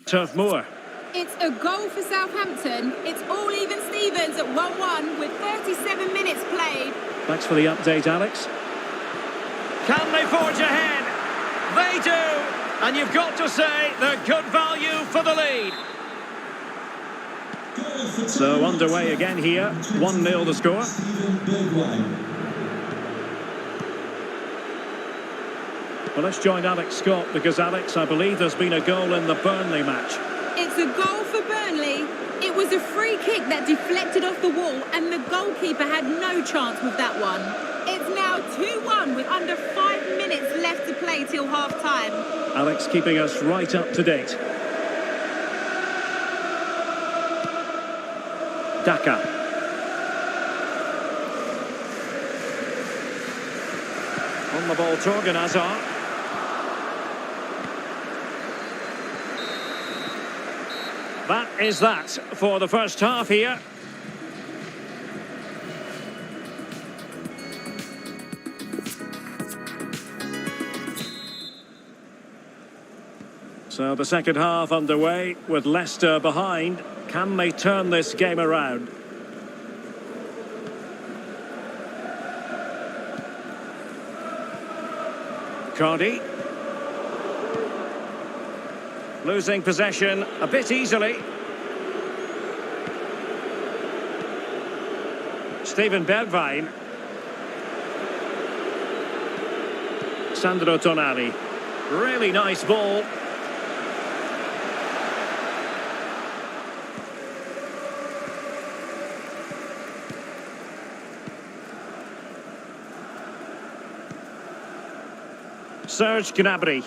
Turf Moor. It's a goal for Southampton. It's all even Stevens at 1-1 with 37 minutes played. Thanks for the update, Alex. Can they forge ahead? They do! And you've got to say they're good value for the lead. So underway again here. 1-0 the score. Well, let's join Alex Scott because, Alex, I believe there's been a goal in the Burnley match. It's a goal for Burnley. It was a free kick that deflected off the wall and the goalkeeper had no chance with that one. It's now 2-1 with under 5 minutes left to play till half-time. Alex keeping us right up to date. Daka. On the ball, Torgan Hazard. That is that for the first half here. So the second half underway with Leicester behind. Can they turn this game around? Cardi. Losing possession a bit easily. Steven Bergwijn. Sandro Tonali. Really nice ball. Serge Gnabry.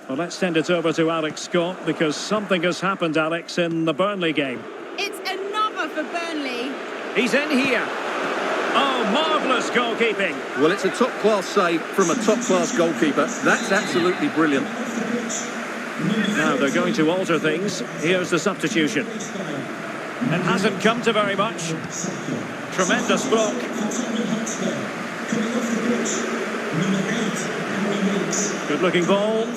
Well, let's send it over to Alex Scott because something has happened, Alex, in the Burnley game. It's another for Burnley. He's in here. Oh, marvellous goalkeeping. Well, it's a top-class save from a top-class goalkeeper. That's absolutely brilliant. Now they're going to alter things. Here's the substitution. It hasn't come to very much. Tremendous block. Good-looking ball.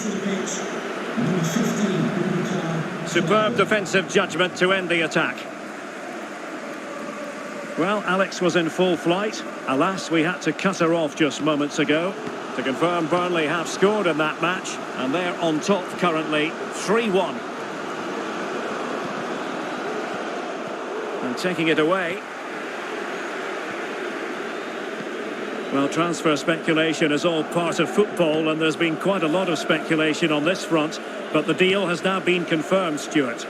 Superb defensive judgment to end the attack. Well, Alex was in full flight. Alas, we had to cut her off just moments ago. To confirm, Burnley have scored in that match, and they're on top currently, 3-1. And taking it away. Well, transfer speculation is all part of football, and there's been quite a lot of speculation on this front, but the deal has now been confirmed, Stuart.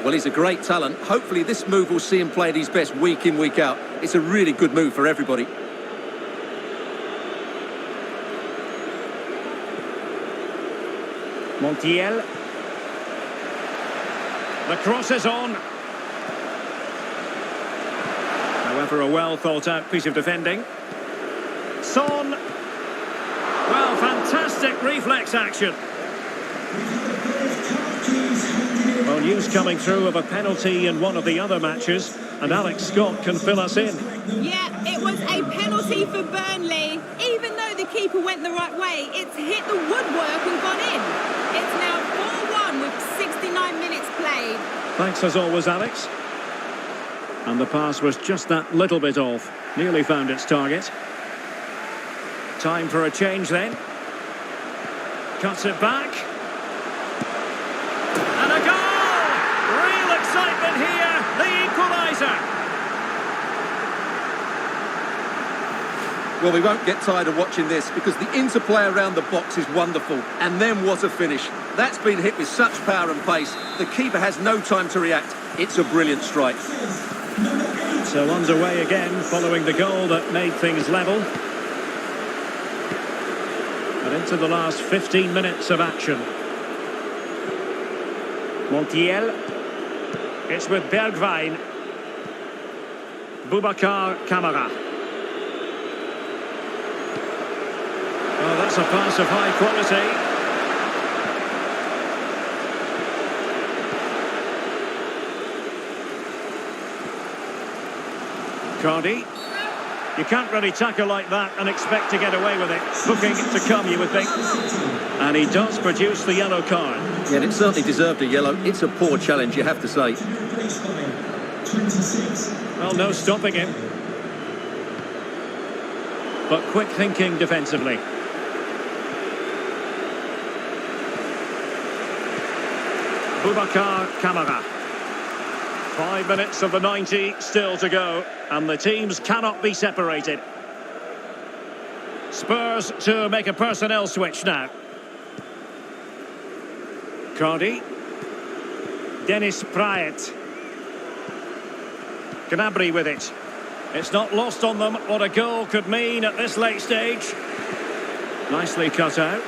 Well, he's a great talent. Hopefully this move will see him play at his best week in, week out. It's a really good move for everybody. Montiel. The cross is on. However, a well-thought-out piece of defending. Son. Well, fantastic reflex action. Well, news coming through of a penalty in one of the other matches, and Alex Scott can fill us in. Yeah, it was a penalty for Burnley. Even though the keeper went the right way, it's hit the woodwork and gone in. It's now 4-1 with 69 minutes played. Thanks as always, Alex. And the pass was just that little bit off. Nearly found its target. Time for a change then. Cuts it back. And a goal! Real excitement here. The equaliser. Well, we won't get tired of watching this because the interplay around the box is wonderful. And then what a finish. That's been hit with such power and pace. The keeper has no time to react. It's a brilliant strike. So underway again following the goal that made things level. But into the last 15 minutes of action. Montiel. It's with Bergwijn. Boubacar Kamara. Oh, that's a pass of high quality. Cardi. You can't really tackle like that and expect to get away with it. Booking to come, you would think. And he does produce the yellow card. Yeah, it certainly deserved a yellow. It's a poor challenge, you have to say. Well, no stopping him. But quick thinking defensively. Boubacar Kamara. 5 minutes of the 90 still to go, and the teams cannot be separated. Spurs to make a personnel switch now. Cardi. Dennis Praet. Gnabry with it. It's not lost on them what a goal could mean at this late stage. Nicely cut out.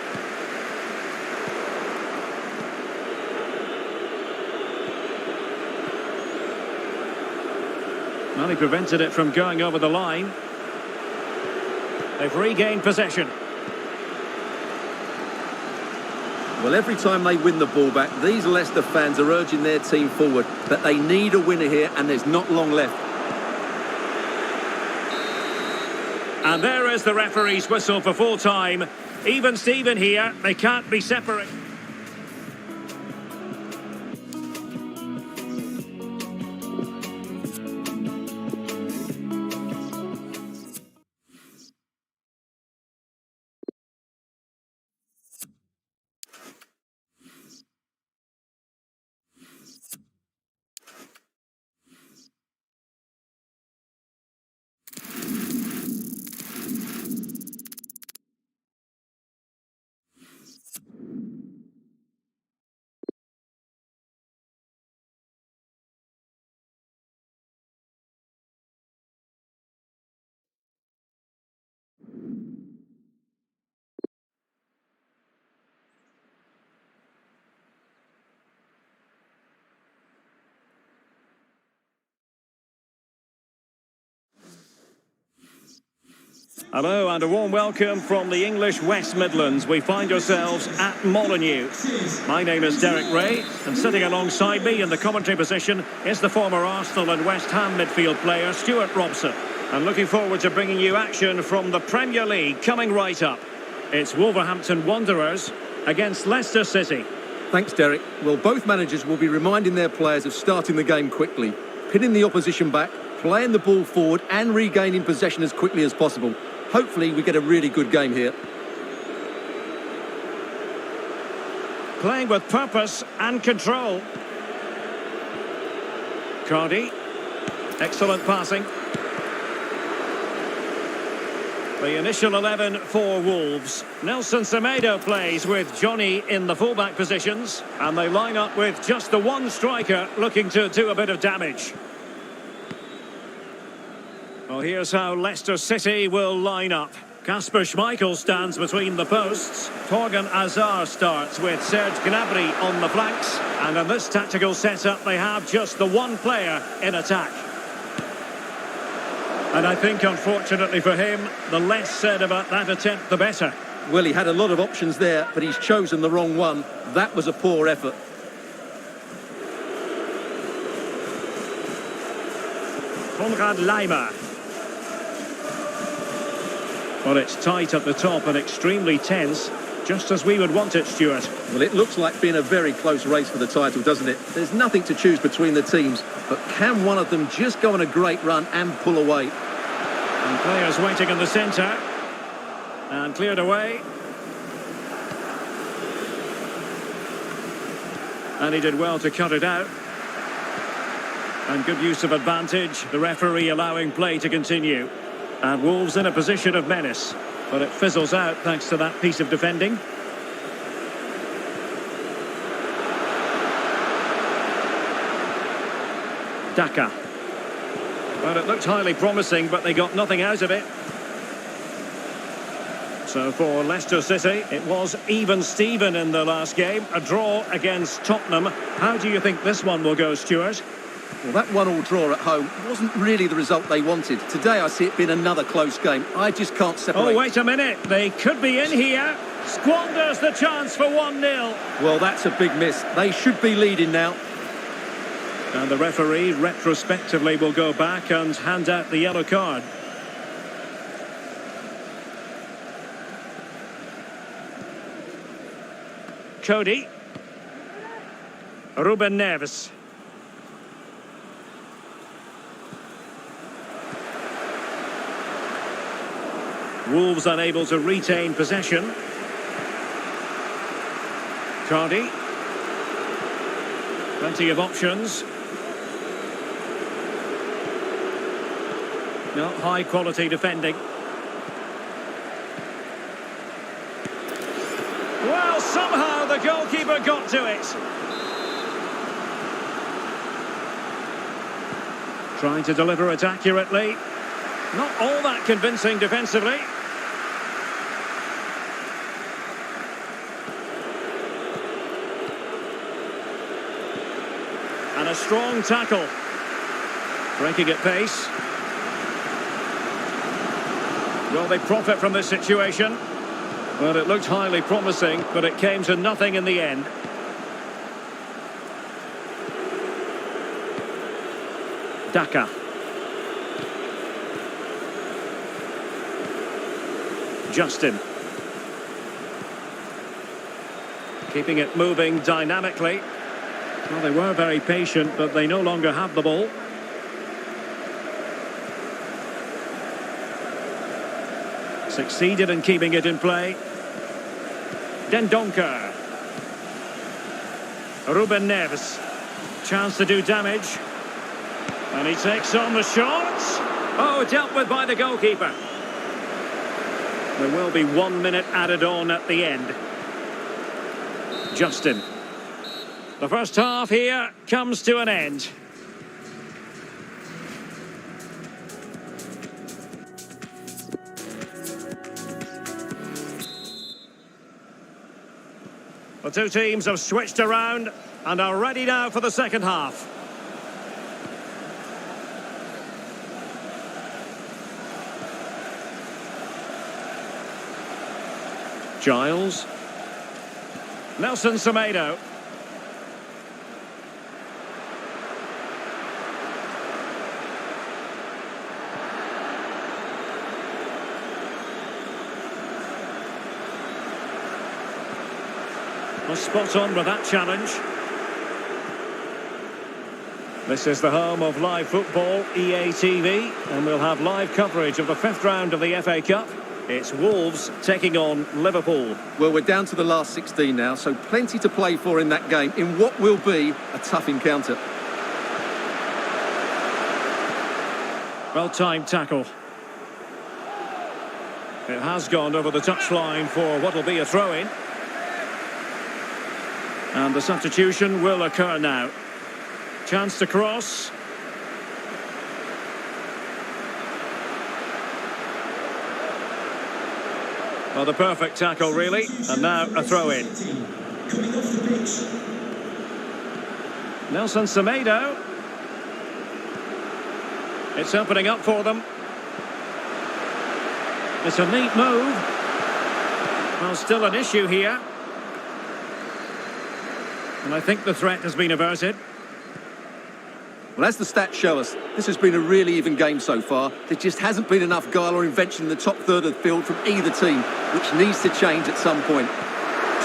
Well, he prevented it from going over the line. They've regained possession. Well, every time they win the ball back, these Leicester fans are urging their team forward, that they need a winner here, and there's not long left. And there is the referee's whistle for full time. Even Steven here, they can't be separated. Hello and a warm welcome from the English West Midlands. We find ourselves at Molineux. My name is Derek Ray, and sitting alongside me in the commentary position is the former Arsenal and West Ham midfield player Stuart Robson. And looking forward to bringing you action from the Premier League coming right up. It's Wolverhampton Wanderers against Leicester City. Thanks, Derek. Well, both managers will be reminding their players of starting the game quickly, pinning the opposition back, playing the ball forward and regaining possession as quickly as possible. Hopefully we get a really good game here. Playing with purpose and control. Cardi. Excellent passing. The initial 11 for Wolves. Nelson Semedo plays with Johnny in the fullback positions. And they line up with just the one striker looking to do a bit of damage. Well, here's how Leicester City will line up. Kasper Schmeichel stands between the posts. Torgan Hazard starts with Serge Gnabry on the flanks. And in this tactical setup, they have just the one player in attack. And I think, unfortunately for him, the less said about that attempt, the better. Well, he had a lot of options there, but he's chosen the wrong one. That was a poor effort. Konrad Laimer. Well, it's tight at the top and extremely tense, just as we would want it, Stuart. Well, it looks like being a very close race for the title, doesn't it? There's nothing to choose between the teams, but can one of them just go on a great run and pull away? And players waiting in the centre. And cleared away. And he did well to cut it out. And good use of advantage, the referee allowing play to continue. And Wolves in a position of menace, but it fizzles out thanks to that piece of defending. Daka. Well, it looked highly promising, but they got nothing out of it. So for Leicester City, it was even Steven in the last game, a draw against Tottenham. How do you think this one will go, Stuart? Well, that 1-1 draw at home wasn't really the result they wanted. Today I see it being another close game. I just can't separate. Oh, wait a minute. They could be in here. Squanders the chance for 1-0. Well, that's a big miss. They should be leading now. And the referee retrospectively will go back and hand out the yellow card. Cody. Ruben Neves. Wolves unable to retain possession. Cardi. Plenty of options. No, high quality defending. Well, somehow the goalkeeper got to it. Trying to deliver it accurately. Not all that convincing defensively. And a strong tackle. Breaking at pace. Will they profit from this situation? Well, it looked highly promising, but it came to nothing in the end. Daka. Justin. Keeping it moving dynamically. Well, they were very patient, but they no longer have the ball. Succeeded in keeping it in play. Dendoncker. Ruben Neves. Chance to do damage. And he takes on the shot. Oh, dealt with by the goalkeeper. There will be 1 minute added on at the end. Justin. The first half here comes to an end. The two teams have switched around and are ready now for the second half. Giles. Nelson Semedo. Was spot on with that challenge. This is the home of live football, EA TV, and we'll have live coverage of the fifth round of the FA Cup. It's Wolves taking on Liverpool. Well, we're down to the last 16 now, so plenty to play for in that game, in what will be a tough encounter. Well-timed tackle. It has gone over the touchline for what will be a throw-in. And the substitution will occur now. Chance to cross. Well, the perfect tackle, really. And now a throw-in. Nelson Semedo. It's opening up for them. It's a neat move. Well, still an issue here. And I think the threat has been averted. Well, as the stats show us, this has been a really even game so far. There just hasn't been enough guile or invention in the top third of the field from either team, which needs to change at some point.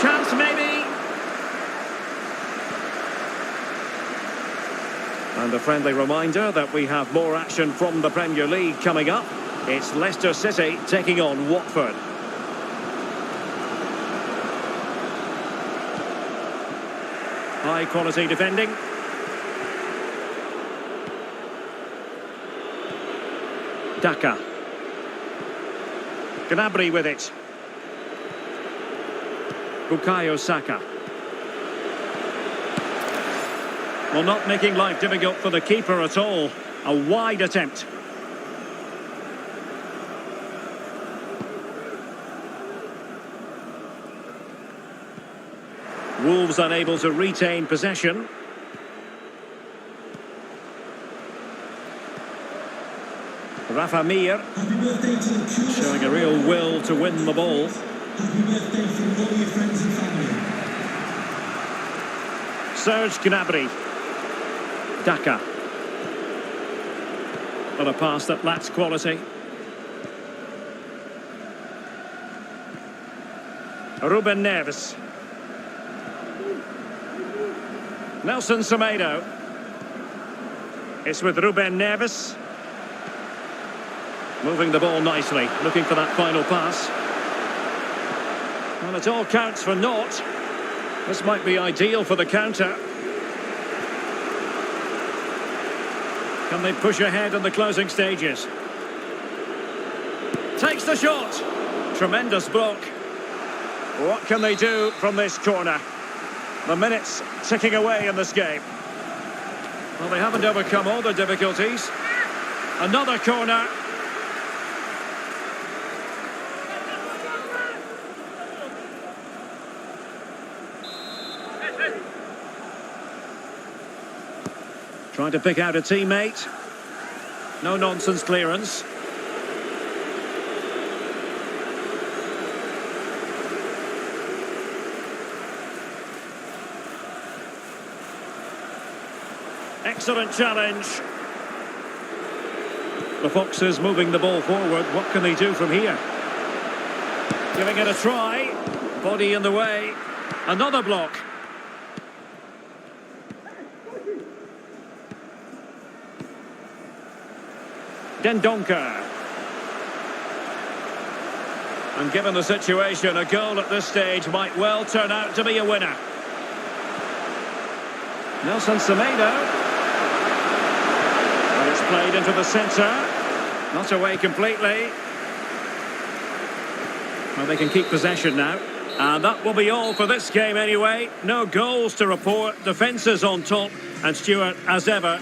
Chance maybe. And a friendly reminder that we have more action from the Premier League coming up. It's Leicester City taking on Watford. High quality defending. Daka. Gnabry with it. Bukayo Saka. Well, not making life difficult for the keeper at all. A wide attempt. Wolves unable to retain possession. Rafa Mir showing a real will to win the ball. Serge Gnabry. Daka. On a pass that lacks quality. Ruben Neves. Nelson Semedo. It's with Ruben Neves. Moving the ball nicely, looking for that final pass. Well, it all counts for naught. This might be ideal for the counter. Can they push ahead in the closing stages? Takes the shot. Tremendous block. What can they do from this corner? The minutes ticking away in this game. Well, they haven't overcome all the difficulties. Another corner. Trying to pick out a teammate. No nonsense clearance. Excellent challenge. The Foxes moving the ball forward. What can they do from here? Giving it a try. Body in the way. Another block. Dendoncker. And given the situation, a goal at this stage might well turn out to be a winner. Nelson Semedo. And it's played into the centre. Not away completely. Well, they can keep possession now. And that will be all for this game anyway. No goals to report. Defences on top. And Stuart, as ever,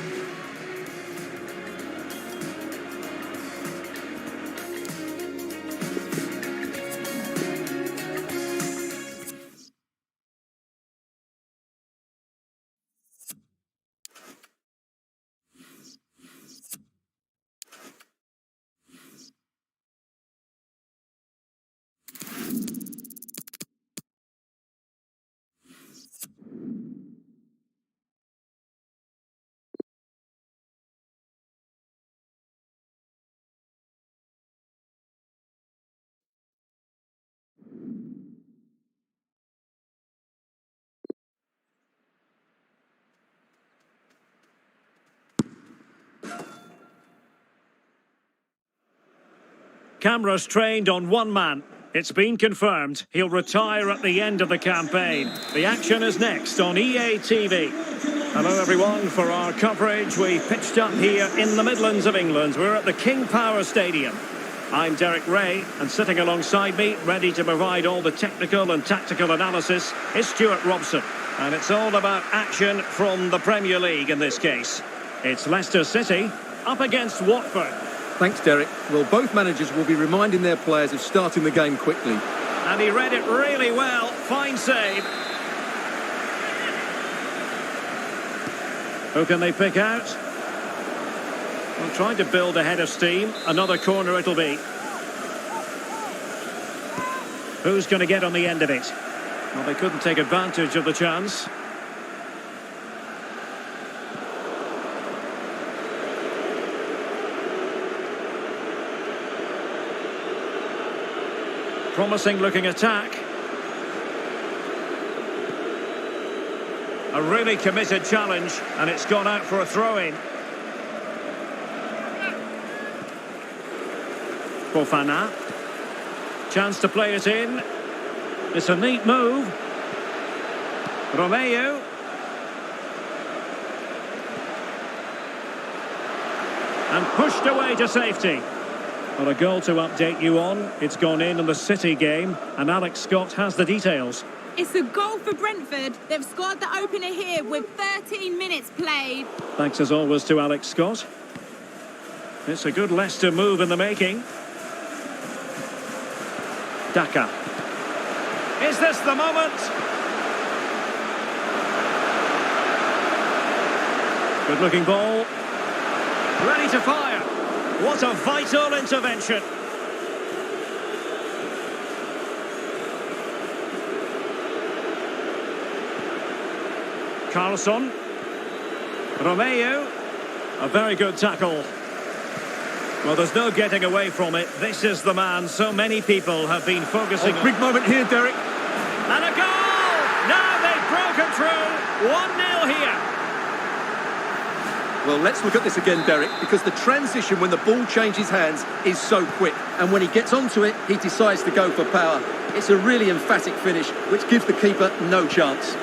cameras trained on one man. It's been confirmed he'll retire at the end of the campaign. The action is next on EA TV. Hello everyone, for our coverage we pitched up here in the Midlands of England. We're at the King Power Stadium. I'm Derek Ray, and sitting alongside me, ready to provide all the technical and tactical analysis, is Stuart Robson. And it's all about action from the Premier League in this case. It's Leicester City up against Watford. Thanks, Derek. Well, both managers will be reminding their players of starting the game quickly. And he read it really well. Fine save. Who can they pick out? Well, trying to build ahead of steam. Another corner it'll be. Who's going to get on the end of it? Well, they couldn't take advantage of the chance. Promising looking attack. A really committed challenge, and it's gone out for a throw-in. Fofana. Chance to play it in. It's a neat move. Romeo. And pushed away to safety. Well, a goal to update you on. It's gone in the City game, and Alex Scott has the details. It's a goal for Brentford. They've scored the opener here with 13 minutes played. Thanks as always to Alex Scott. It's a good Leicester move in the making. Daka. Is this the moment? Good looking ball. Ready to fire. What a vital intervention. Carlson. Romeo. A very good tackle. Well, there's no getting away from it. This is the man so many people have been focusing on. Big moment here, Derek. And a goal! Now they've broken through. 1-0 here. Well, let's look at this again, Derek, because the transition when the ball changes hands is so quick. And when he gets onto it, he decides to go for power. It's a really emphatic finish, which gives the keeper no chance.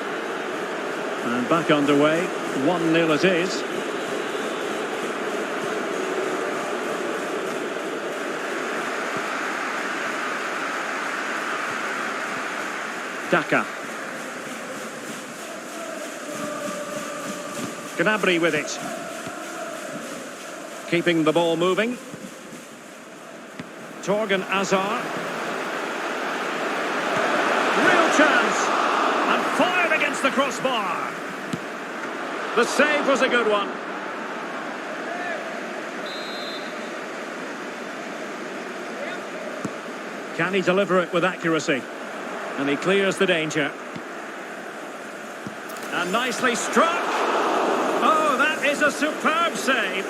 And back underway, 1-0 it is. Daka. Gnabry with it. Keeping the ball moving. Torgan Hazard. Real chance. And fired against the crossbar. The save was a good one. Can he deliver it with accuracy? And he clears the danger. And nicely struck. Oh, that is a superb save.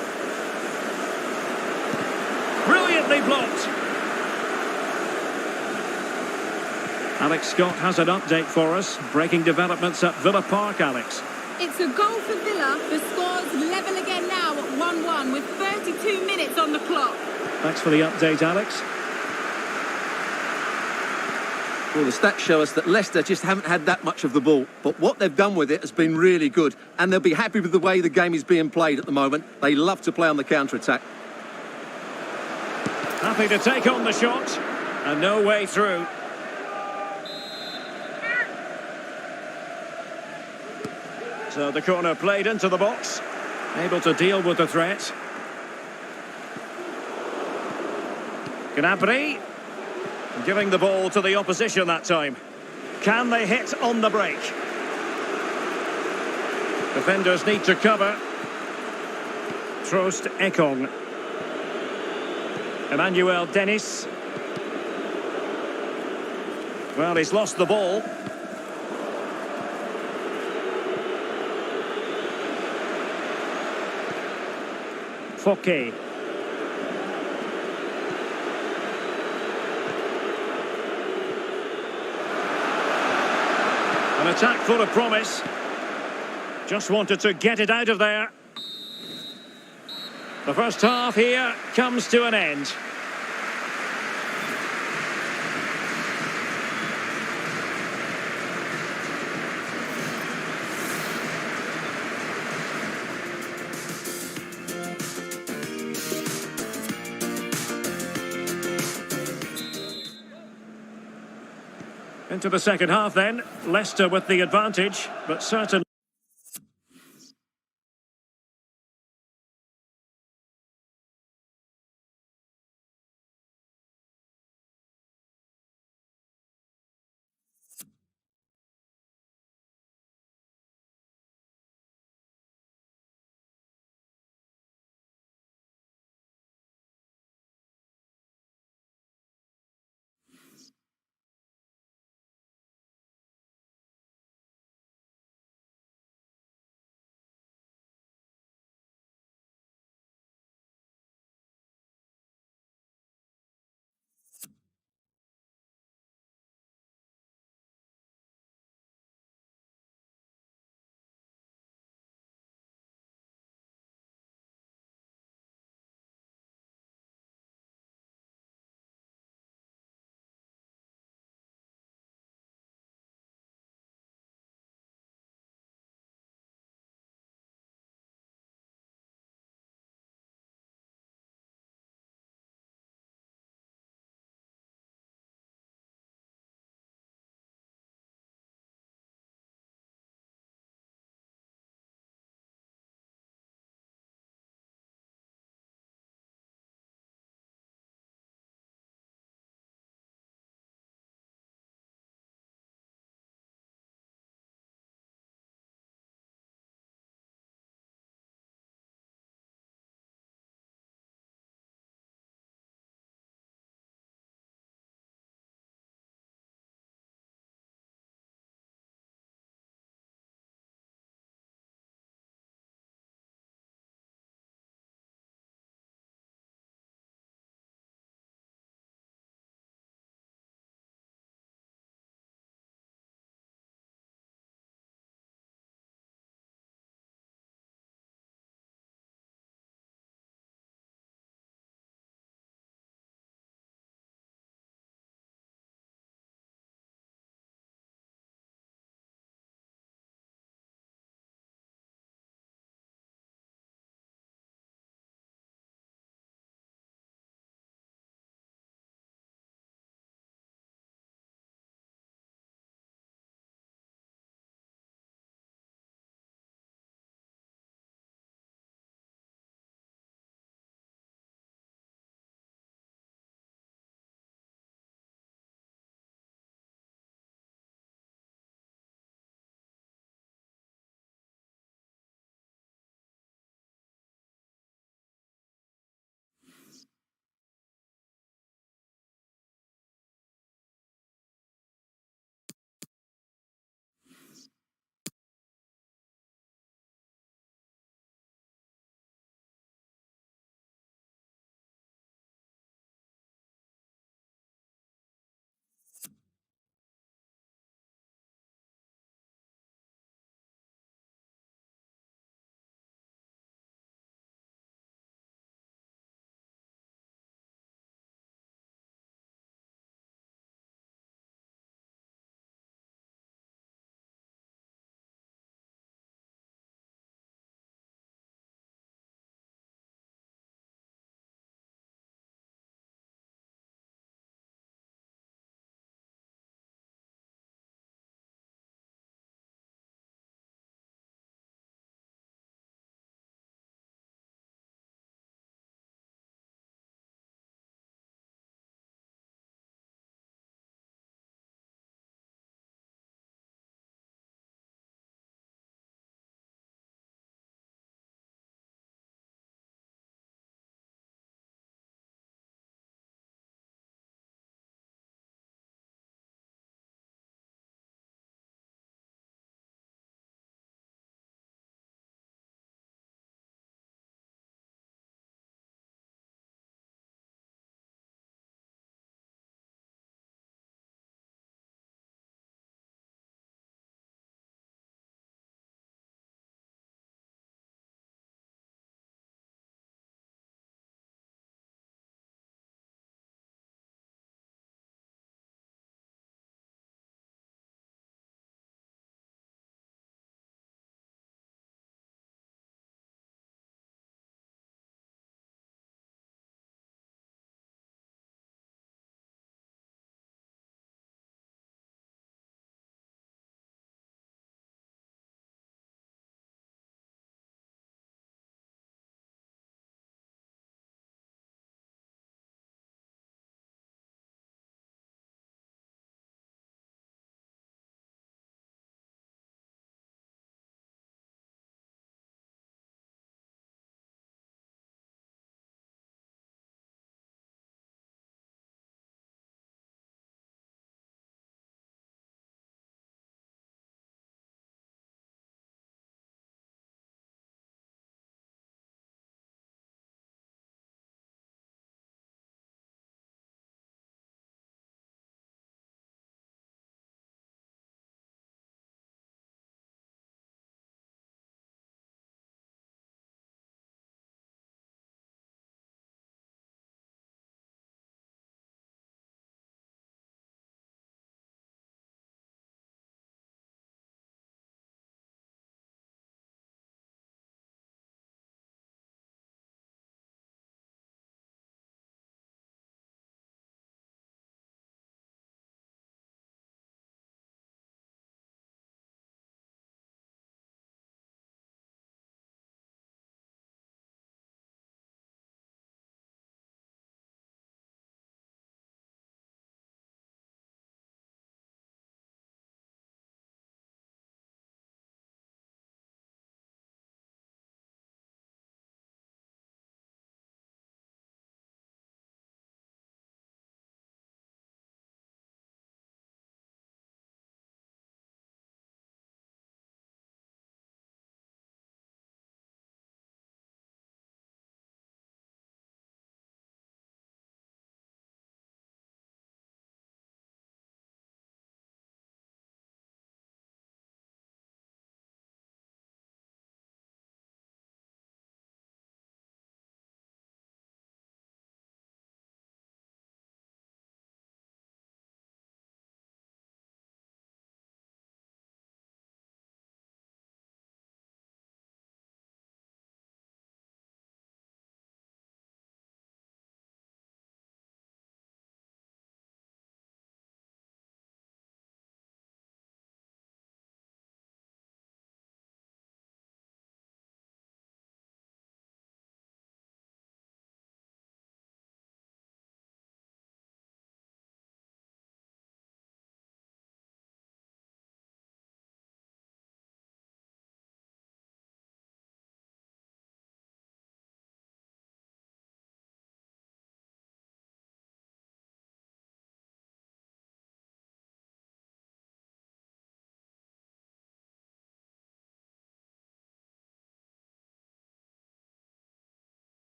Brilliantly blocked. Alex Scott has an update for us. Breaking developments at Villa Park, Alex. It's a goal for Villa. The score's level again now at 1-1 with 32 minutes on the clock. Thanks for the update, Alex. Well, the stats show us that Leicester just haven't had that much of the ball, but what they've done with it has been really good, and they'll be happy with the way the game is being played at the moment. They love to play on the counter-attack. Happy to take on the shot, and no way through. So the corner played into the box, able to deal with the threat. Gnabry. Giving the ball to the opposition that time. Can they hit on the break? Defenders need to cover. Trost Ekong. Emmanuel Dennis. Well, he's lost the ball. Fouquet. An attack full of promise. Just wanted to get it out of there. The first half here comes to an end. Into the second half then. Leicester with the advantage, but certainly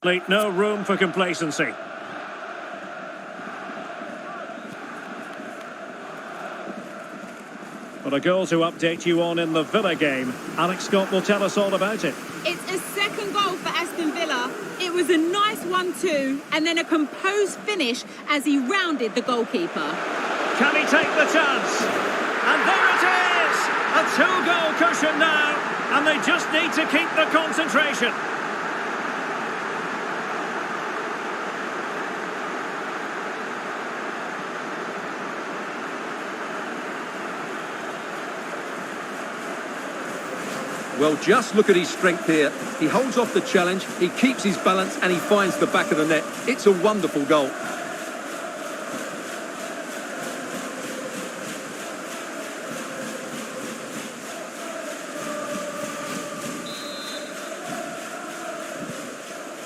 No room for complacency. But a goal to update you on in the Villa game. Alex Scott will tell us all about it. It's a second goal for Aston Villa. It was a nice 1-2 and then a composed finish as he rounded the goalkeeper. Can he take the chance? And there it is! A two-goal cushion now, and they just need to keep the concentration. Well, just look at his strength here. He holds off the challenge, he keeps his balance, and he finds the back of the net. It's a wonderful goal.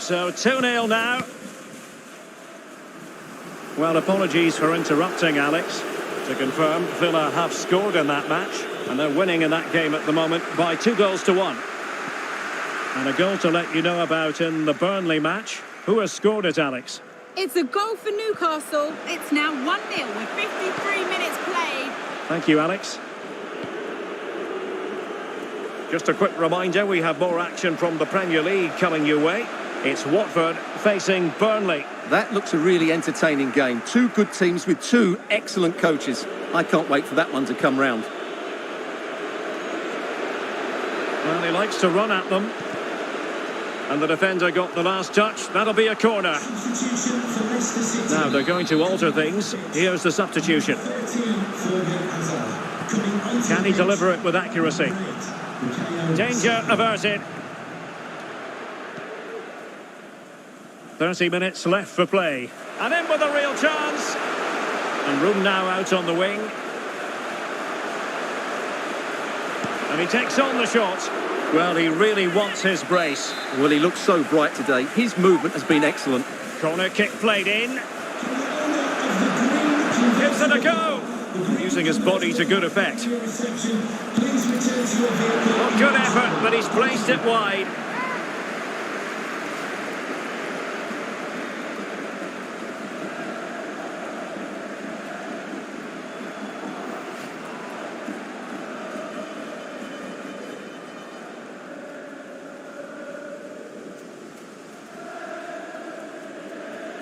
So 2-0 now. Well, apologies for interrupting, Alex. To confirm, Villa have scored in that match, and they're winning in that game at the moment by 2-1. And a goal to let you know about in the Burnley match. Who has scored it, Alex? It's a goal for Newcastle. It's now 1-0 with 53 minutes played. Thank you, Alex. Just a quick reminder, we have more action from the Premier League coming your way. It's Watford facing Burnley. That looks a really entertaining game. Two good teams with two excellent coaches. I can't wait for that one to come round. Well, he likes to run at them. And the defender got the last touch. That'll be a corner. Now they're going to alter things. Here's the substitution. Can he deliver it with accuracy? Danger averted. 30 minutes left for play. And in with a real chance. And room now out on the wing. And he takes on the shot. Well, he really wants his brace. Well, he looks so bright today. His movement has been excellent. Corner kick played in. Gives it a go. Using his body to good effect. Well, good effort, but he's placed it wide.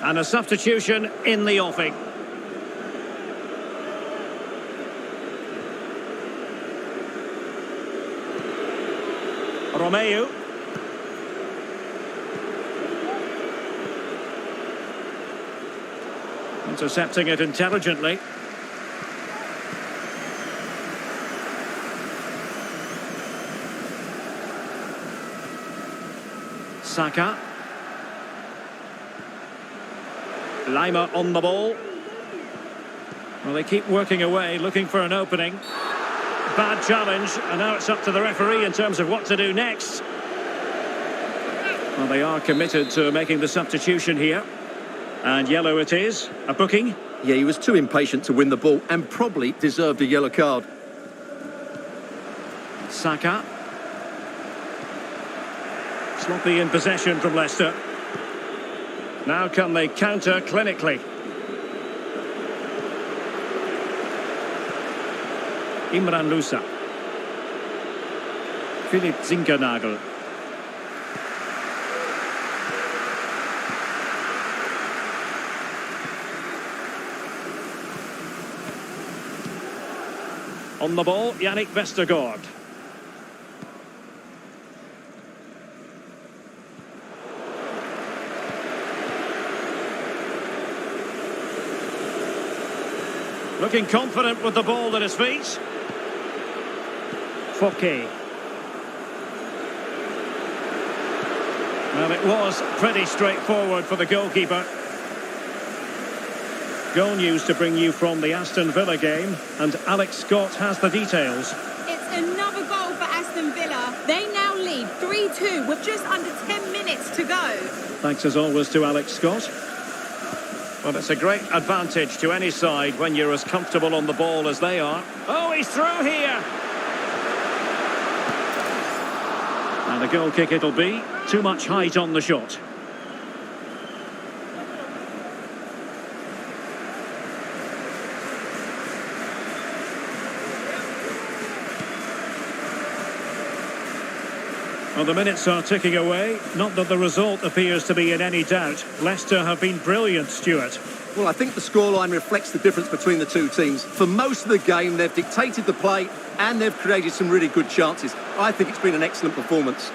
And a substitution in the offing. Romeu. Intercepting it intelligently. Saka. Lima on the ball. Well, they keep working away, looking for an opening. Bad challenge, and now it's up to the referee in terms of what to do next. Well, they are committed to making the substitution here. And yellow it is, a booking. Yeah, he was too impatient to win the ball and probably deserved a yellow card. Saka. Sloppy in possession from Leicester. Now can they counter clinically? Imran Louza. Philipp Zinkernagel. On the ball, Yannick Vestergaard. Looking confident with the ball at his feet. Fouquet. Well, it was pretty straightforward for the goalkeeper. Goal news to bring you from the Aston Villa game, and Alex Scott has the details. It's another goal for Aston Villa. They now lead 3-2 with just under 10 minutes to go. Thanks as always to Alex Scott. Well, it's a great advantage to any side when you're as comfortable on the ball as they are. Oh, he's through here. And a goal kick it'll be. Too much height on the shot. Well, the minutes are ticking away. Not that the result appears to be in any doubt. Leicester have been brilliant, Stuart. Well, I think the scoreline reflects the difference between the two teams. For most of the game, they've dictated the play and they've created some really good chances. I think it's been an excellent performance.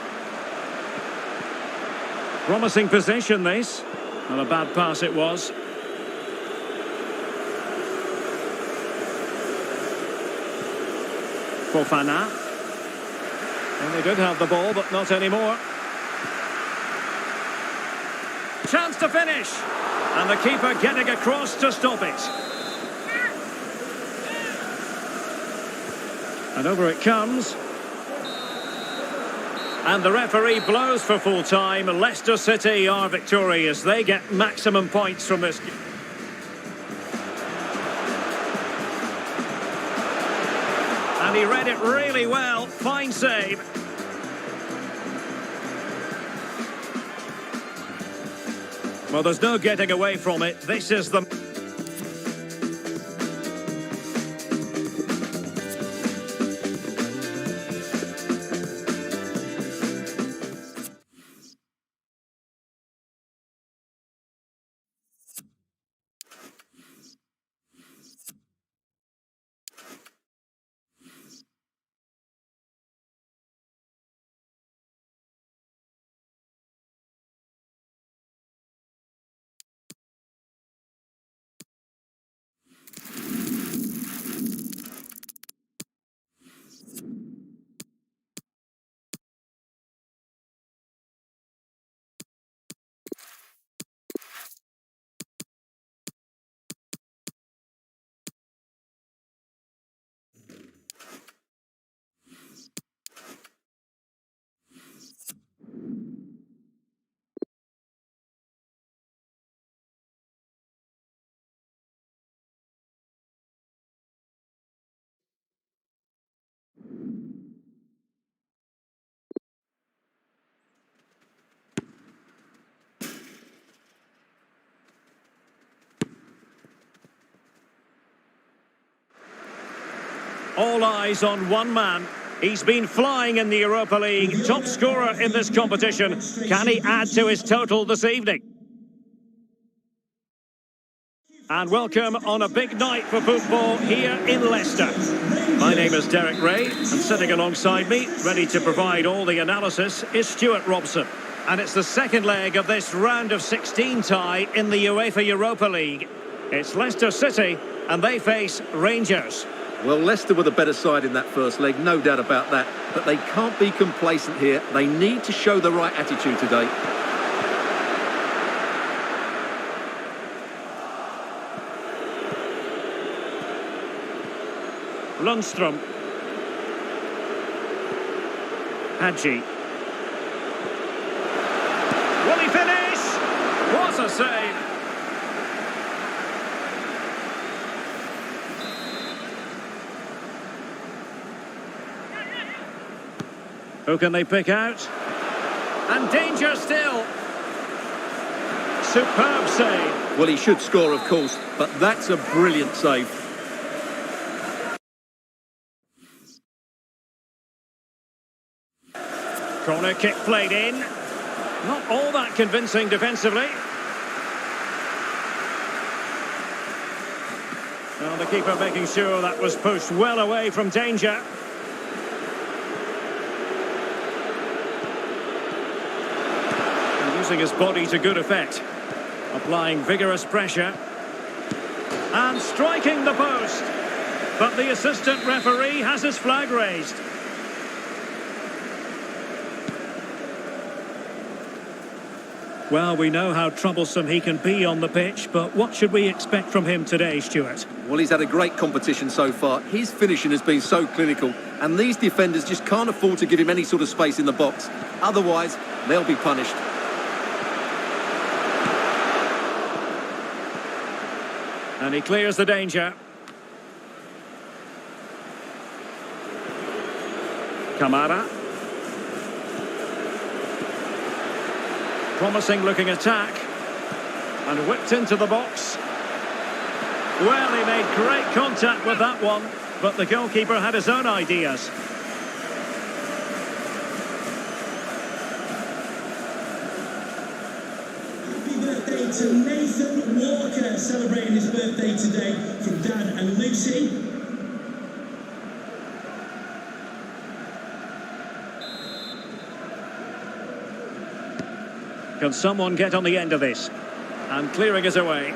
Promising possession, this. And a bad pass it was. Fofana. And they did have the ball, but not anymore. Chance to finish. And the keeper getting across to stop it. And over it comes. And the referee blows for full time. Leicester City are victorious. They get maximum points from this. And he read it really well. Fine save. Well, there's no getting away from it. This is the... All eyes on one man. He's been flying in the Europa League, top scorer in this competition. Can he add to his total this evening? And welcome on a big night for football here in Leicester. My name is Derek Ray, and sitting alongside me, ready to provide all the analysis, is Stuart Robson. And it's the second leg of this round of 16 tie in the UEFA Europa League. It's Leicester City, and they face Rangers. Well, Leicester were the better side in that first leg, no doubt about that. But they can't be complacent here. They need to show the right attitude today. Lundstrom. Hadji. Will he finish? What a save! Who can they pick out? And danger still. Superb save. Well, he should score, of course, but that's a brilliant save. Corner kick played in. Not all that convincing defensively. Well, the keeper making sure that was pushed well away from danger. And using his body to good effect. Applying vigorous pressure. And striking the post. But the assistant referee has his flag raised. Well, we know how troublesome he can be on the pitch, but what should we expect from him today, Stuart? Well, he's had a great competition so far. His finishing has been so clinical, and these defenders just can't afford to give him any sort of space in the box. Otherwise, they'll be punished. And he clears the danger. Kamara. Promising looking attack. And whipped into the box. Well, he made great contact with that one, but the goalkeeper had his own ideas. to Nathan Walker celebrating his birthday today from Dad and Lucy. Can someone get on the end of this? And clearing it away.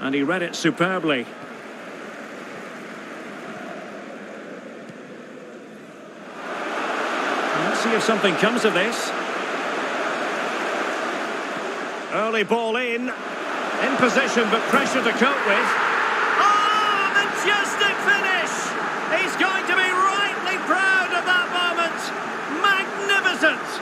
And he read it superbly. Let's see if something comes of this. Early ball in position, but pressure to cope with. Oh, majestic finish! He's going to be rightly proud of that moment. Magnificent!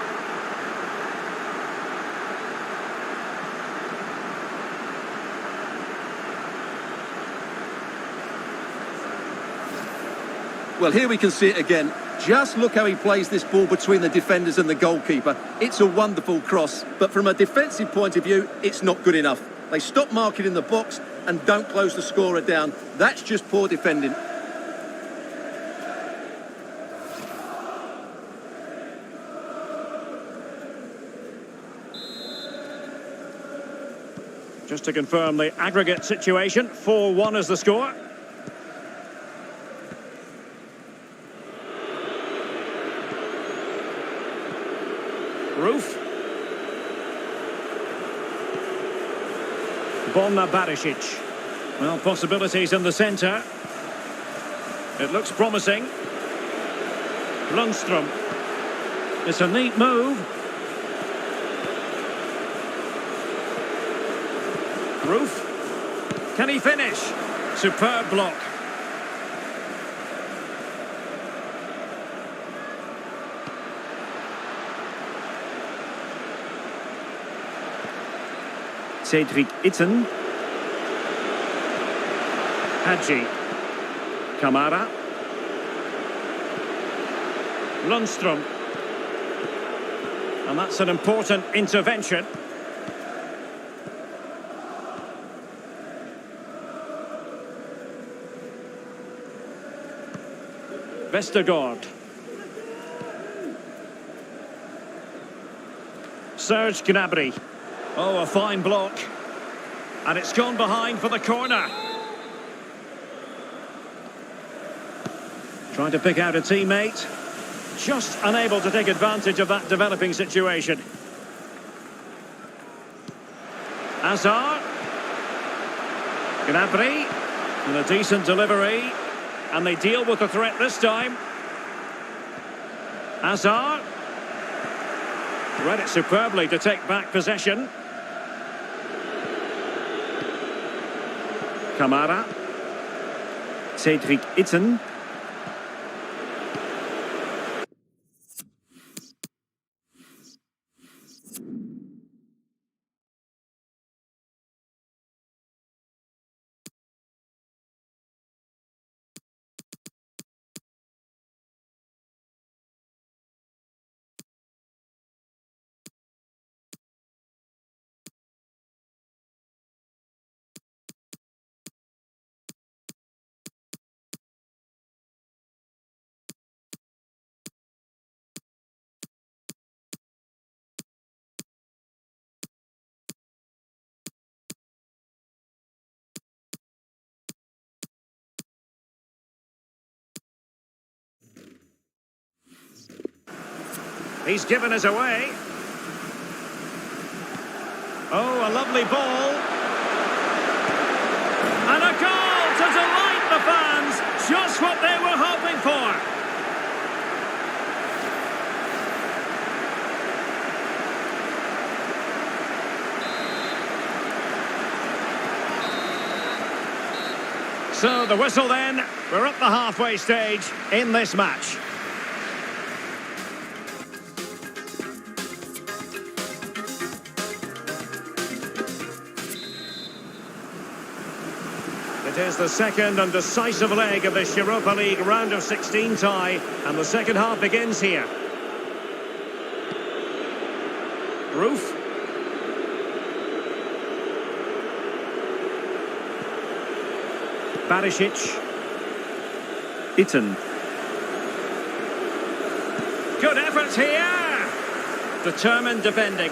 Well, here we can see it again. Just look how he plays this ball between the defenders and the goalkeeper. It's a wonderful cross, but from a defensive point of view, it's not good enough. They stop marking in the box and don't close the scorer down. That's just poor defending. Just to confirm the aggregate situation, 4-1 is the score. Roof. Bonna Barisic. Well, possibilities in the centre. It looks promising. Lundstrom. It's a neat move. Roof. Can he finish? Superb block. Cedric Itten. Hadji. Kamara. Lundstrom. And that's an important intervention. Vestergaard. Serge Gnabry. Oh, a fine block. And it's gone behind for the corner. Trying to pick out a teammate. Just unable to take advantage of that developing situation. Hazard. Gnabry. And a decent delivery. And they deal with the threat this time. Hazard. Read it superbly to take back possession. Kamara. Cedric Itten. He's given us away. Oh, a lovely ball. And a goal to delight the fans. Just what they were hoping for. So the whistle then. We're at the halfway stage in this match. It is the second and decisive leg of this Europa League round of 16 tie, and the second half begins here. Roof. Barisic. Itten. Good effort here. Determined defending.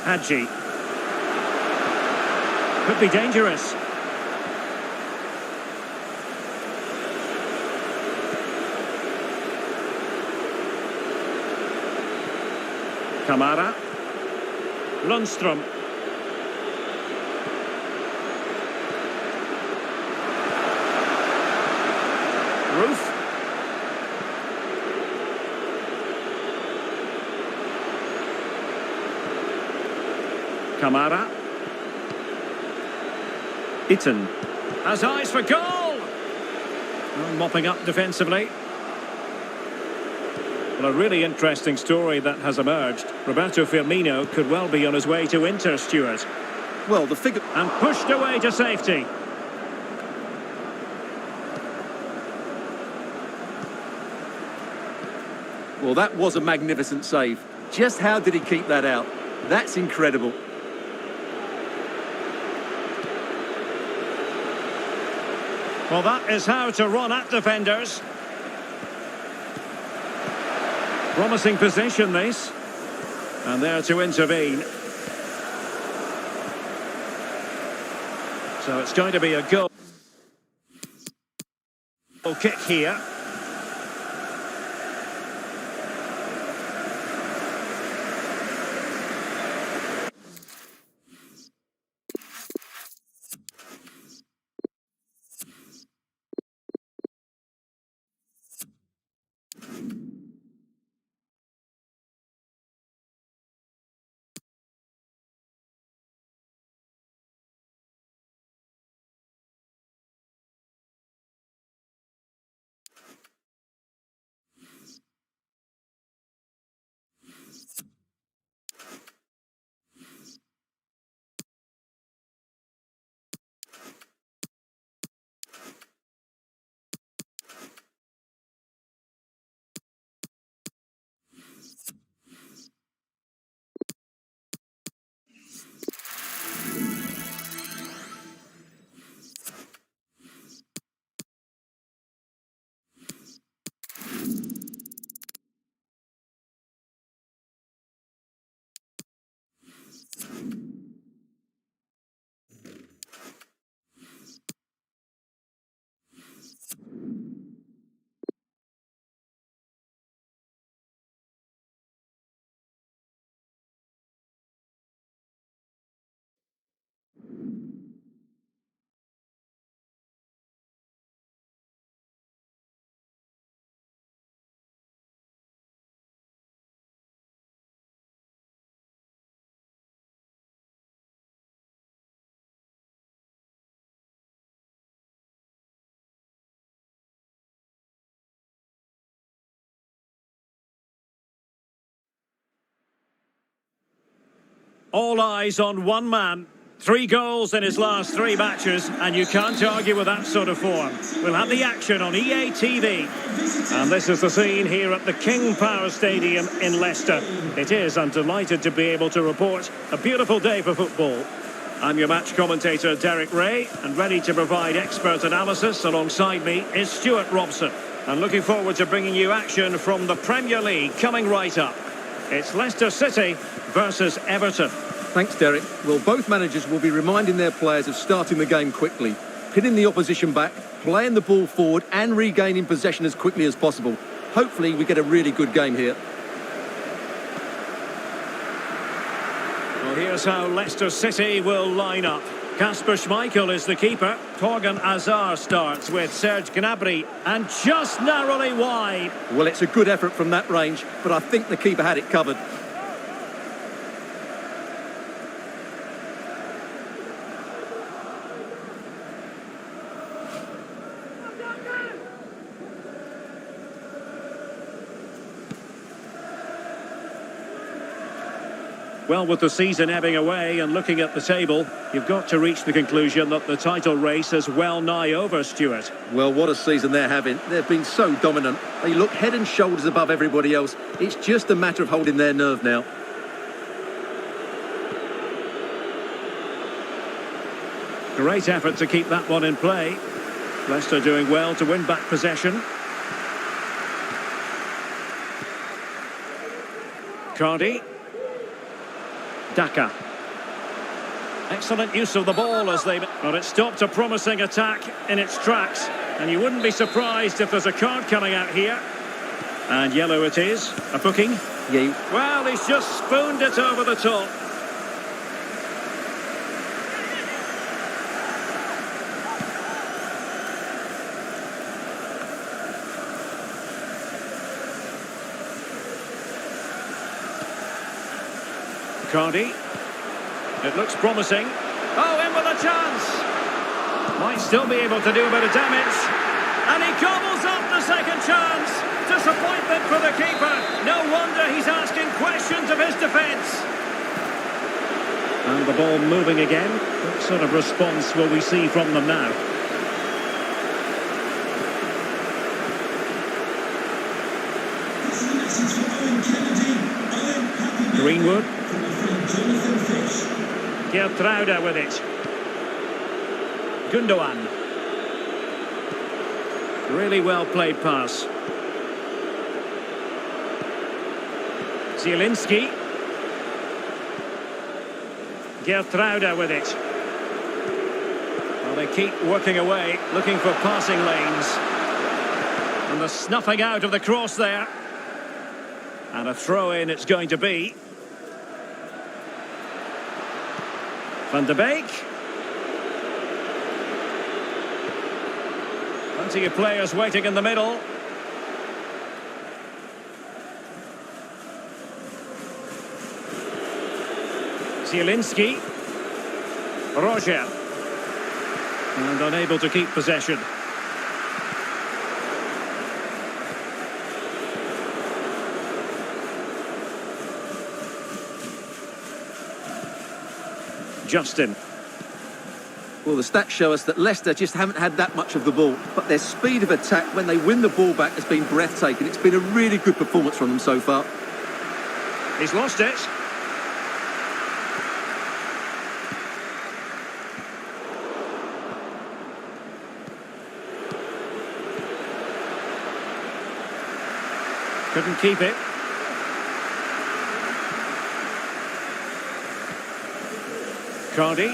Hadji. Could be dangerous. Kamara. Lundstrom. Roof. Kamara. Itten. Has eyes for goal! Well, mopping up defensively. Well, a really interesting story that has emerged. Roberto Firmino could well be on his way to Inter, Stuart. Well, the figure... And pushed away to safety. Well, that was a magnificent save. Just how did he keep that out? That's incredible. Well, that is how to run at defenders. Promising position, this. And there to intervene. So it's going to be a goal kick here. All eyes on one man. 3 goals in his last 3 matches, and you can't argue with that sort of form. We'll have the action on EA TV. And this is the scene here at the King Power Stadium in Leicester. It is, I'm delighted to be able to report, a beautiful day for football. I'm your match commentator, Derek Ray, and ready to provide expert analysis. Alongside me is Stuart Robson. And looking forward to bringing you action from the Premier League coming right up. It's Leicester City versus Everton. Thanks, Derek. Well, both managers will be reminding their players of starting the game quickly, pinning the opposition back, playing the ball forward and regaining possession as quickly as possible. Hopefully we get a really good game here. Well, here's how Leicester City will line up. Kasper Schmeichel is the keeper. Torgan Hazard starts with Serge Gnabry, and just narrowly wide. Well, it's a good effort from that range, but I think the keeper had it covered. Well, with the season ebbing away and looking at the table, you've got to reach the conclusion that the title race is well nigh over, Stuart. Well, what a season they're having. They've been so dominant. They look head and shoulders above everybody else. It's just a matter of holding their nerve now. Great effort to keep that one in play. Leicester doing well to win back possession. Cardi. Daka. Excellent use of the ball as they... But it stopped a promising attack in its tracks. And you wouldn't be surprised if there's a card coming out here. And yellow it is. A booking. Yeah. Well, he's just spooned it over the top. Cardi. It looks promising. Oh, in with a chance. Might still be able to do a bit of damage. And he gobbles up the second chance. Disappointment for the keeper. No wonder he's asking questions of his defence. And the ball moving again. What sort of response will we see from them now? This is a message for Owen Kennedy. Owen, happy birthday Greenwood. from my friend Jonathan Fish. Gertruida with it. Gundogan. Really well played pass. Zielinski. Gertruida with it. Well, they keep working away, looking for passing lanes. And the snuffing out of the cross there. And a throw-in it's going to be. Van de Beek. Plenty of players waiting in the middle. Zielinski. Roger. And unable to keep possession. Justin. Well, the stats show us that Leicester just haven't had that much of the ball, but their speed of attack when they win the ball back has been breathtaking. It's been a really good performance from them so far. He's lost it. Couldn't keep it. Cardi.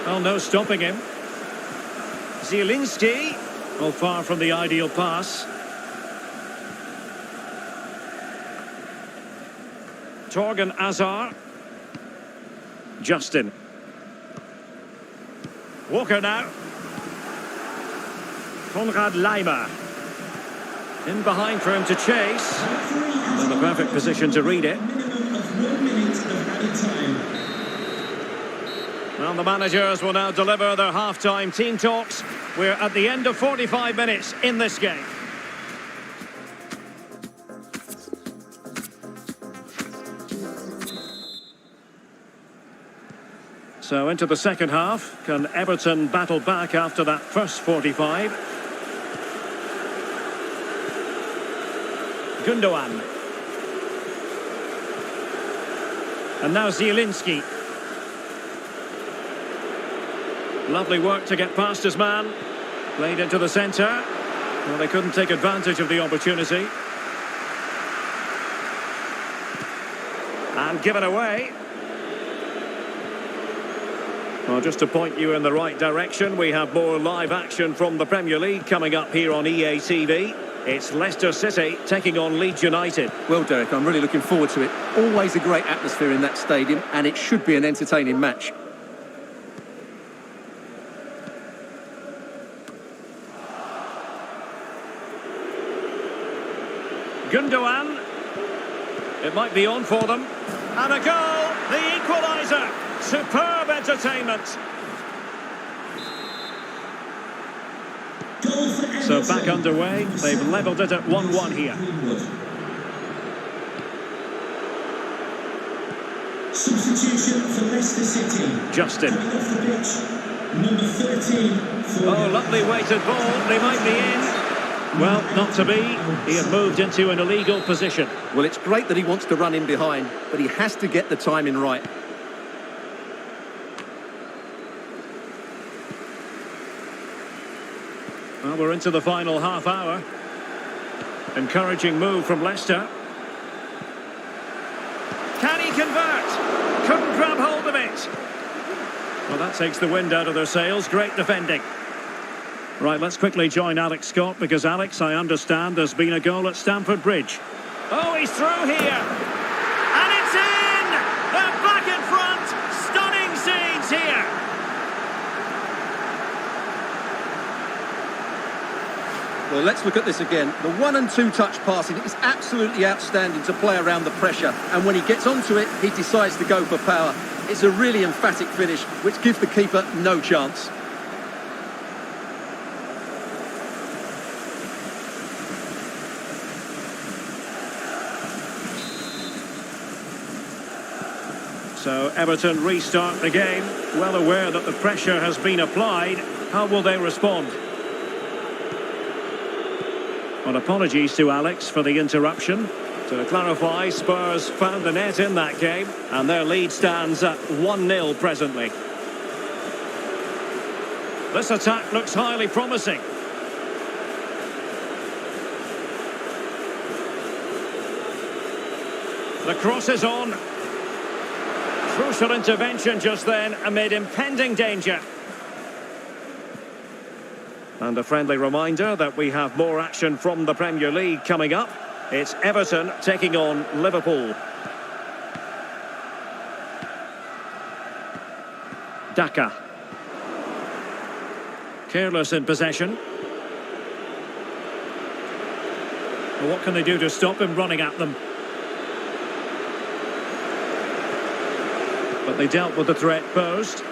Well, no stopping him. Zielinski. Well, far from the ideal pass. Torgan Azar. Justin. Walker now. Konrad Leimer. In behind for him to chase. In the perfect position to read it. Minimum of 1 minute of added time. Well, the managers will now deliver their half-time team talks. We're at the end of 45 minutes in this game. So into the second half. Can Everton battle back after that first 45? Gundogan. And now Zielinski. Lovely work to get past his man. Played into the centre. Well, they couldn't take advantage of the opportunity. And given away. Well, just to point you in the right direction, we have more live action from the Premier League coming up here on EA TV. It's Leicester City taking on Leeds United. Well, Derek, I'm really looking forward to it. Always a great atmosphere in that stadium, and it should be an entertaining match. Gundogan. It might be on for them. And a goal, the equaliser. Superb entertainment. Goal for Everton. So back underway. They've levelled it at 1-1 here. Greenwood. Substitution for Leicester City. Justin. Coming off the pitch, number 13 for... Oh, lovely weighted ball. They might be in. Well, not to be. He had moved into an illegal position. Well, it's great that he wants to run in behind, but he has to get the timing right. Well, we're into the final half hour. Encouraging move from Leicester. Can he convert? Couldn't grab hold of it. Well, that takes the wind out of their sails. Great defending. Right, let's quickly join Alex Scott, because, Alex, I understand there's been a goal at Stamford Bridge. Oh, he's through here. And it's in! They're back in front. Stunning scenes here. Well, let's look at this again. The 1 and 2 touch passing is absolutely outstanding to play around the pressure. And when he gets onto it, he decides to go for power. It's a really emphatic finish, which gives the keeper no chance. So Everton restart the game, well aware that the pressure has been applied. How will they respond? Well, apologies to Alex for the interruption. To clarify, Spurs found the net in that game, and their lead stands at 1-0 presently. This attack looks highly promising. The cross is on. Crucial intervention just then amid impending danger. And a friendly reminder that we have more action from the Premier League coming up. It's Everton taking on Liverpool. Daka. Careless in possession. Well, what can they do to stop him running at them? But they dealt with the threat posed.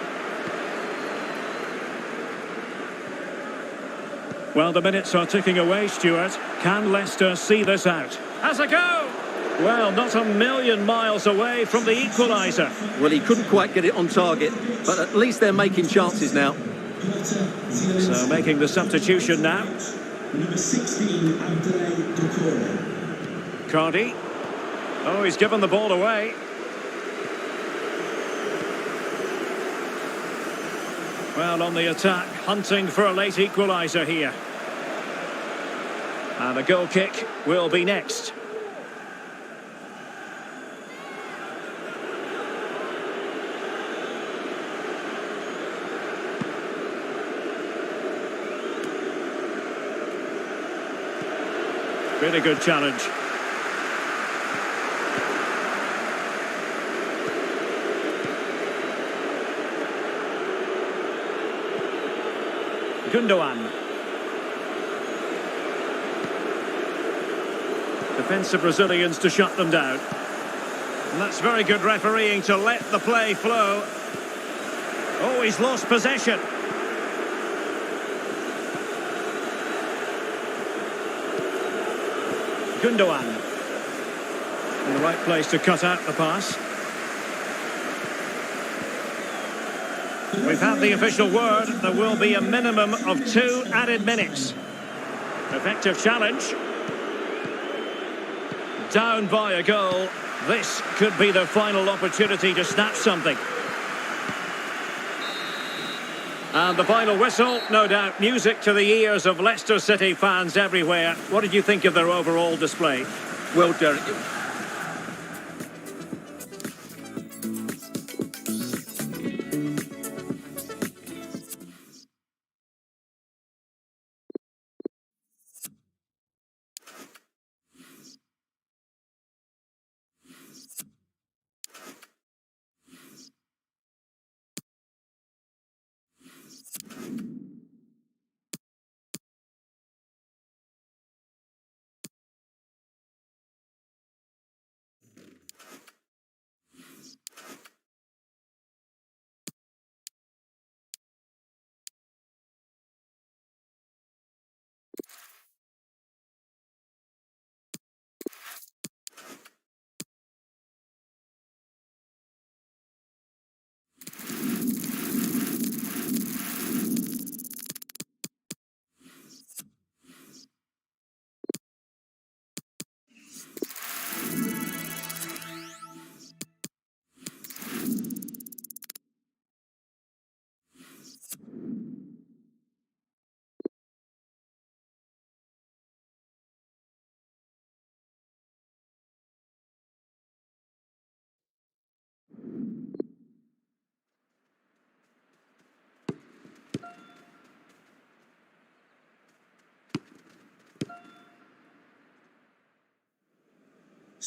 Well, the minutes are ticking away, Stuart. Can Leicester see this out? Has a go! Well, not a million miles away from the equaliser. Well, he couldn't quite get it on target, but at least they're making chances now. So making the substitution now. Number 16, Cardi. Oh, he's given the ball away. Well, on the attack, hunting for a late equaliser here. And a goal kick will be next. Really good challenge. Gundogan. Defensive Brazilians to shut them down. And that's very good refereeing to let the play flow. Oh, he's lost possession. Gundogan. In the right place to cut out the pass. We've had the official word. There will be a minimum of 2 added minutes. Effective challenge. Down by a goal. This could be the final opportunity to snatch something. And the final whistle, no doubt music to the ears of Leicester City fans everywhere. What did you think of their overall display? Well, Derek,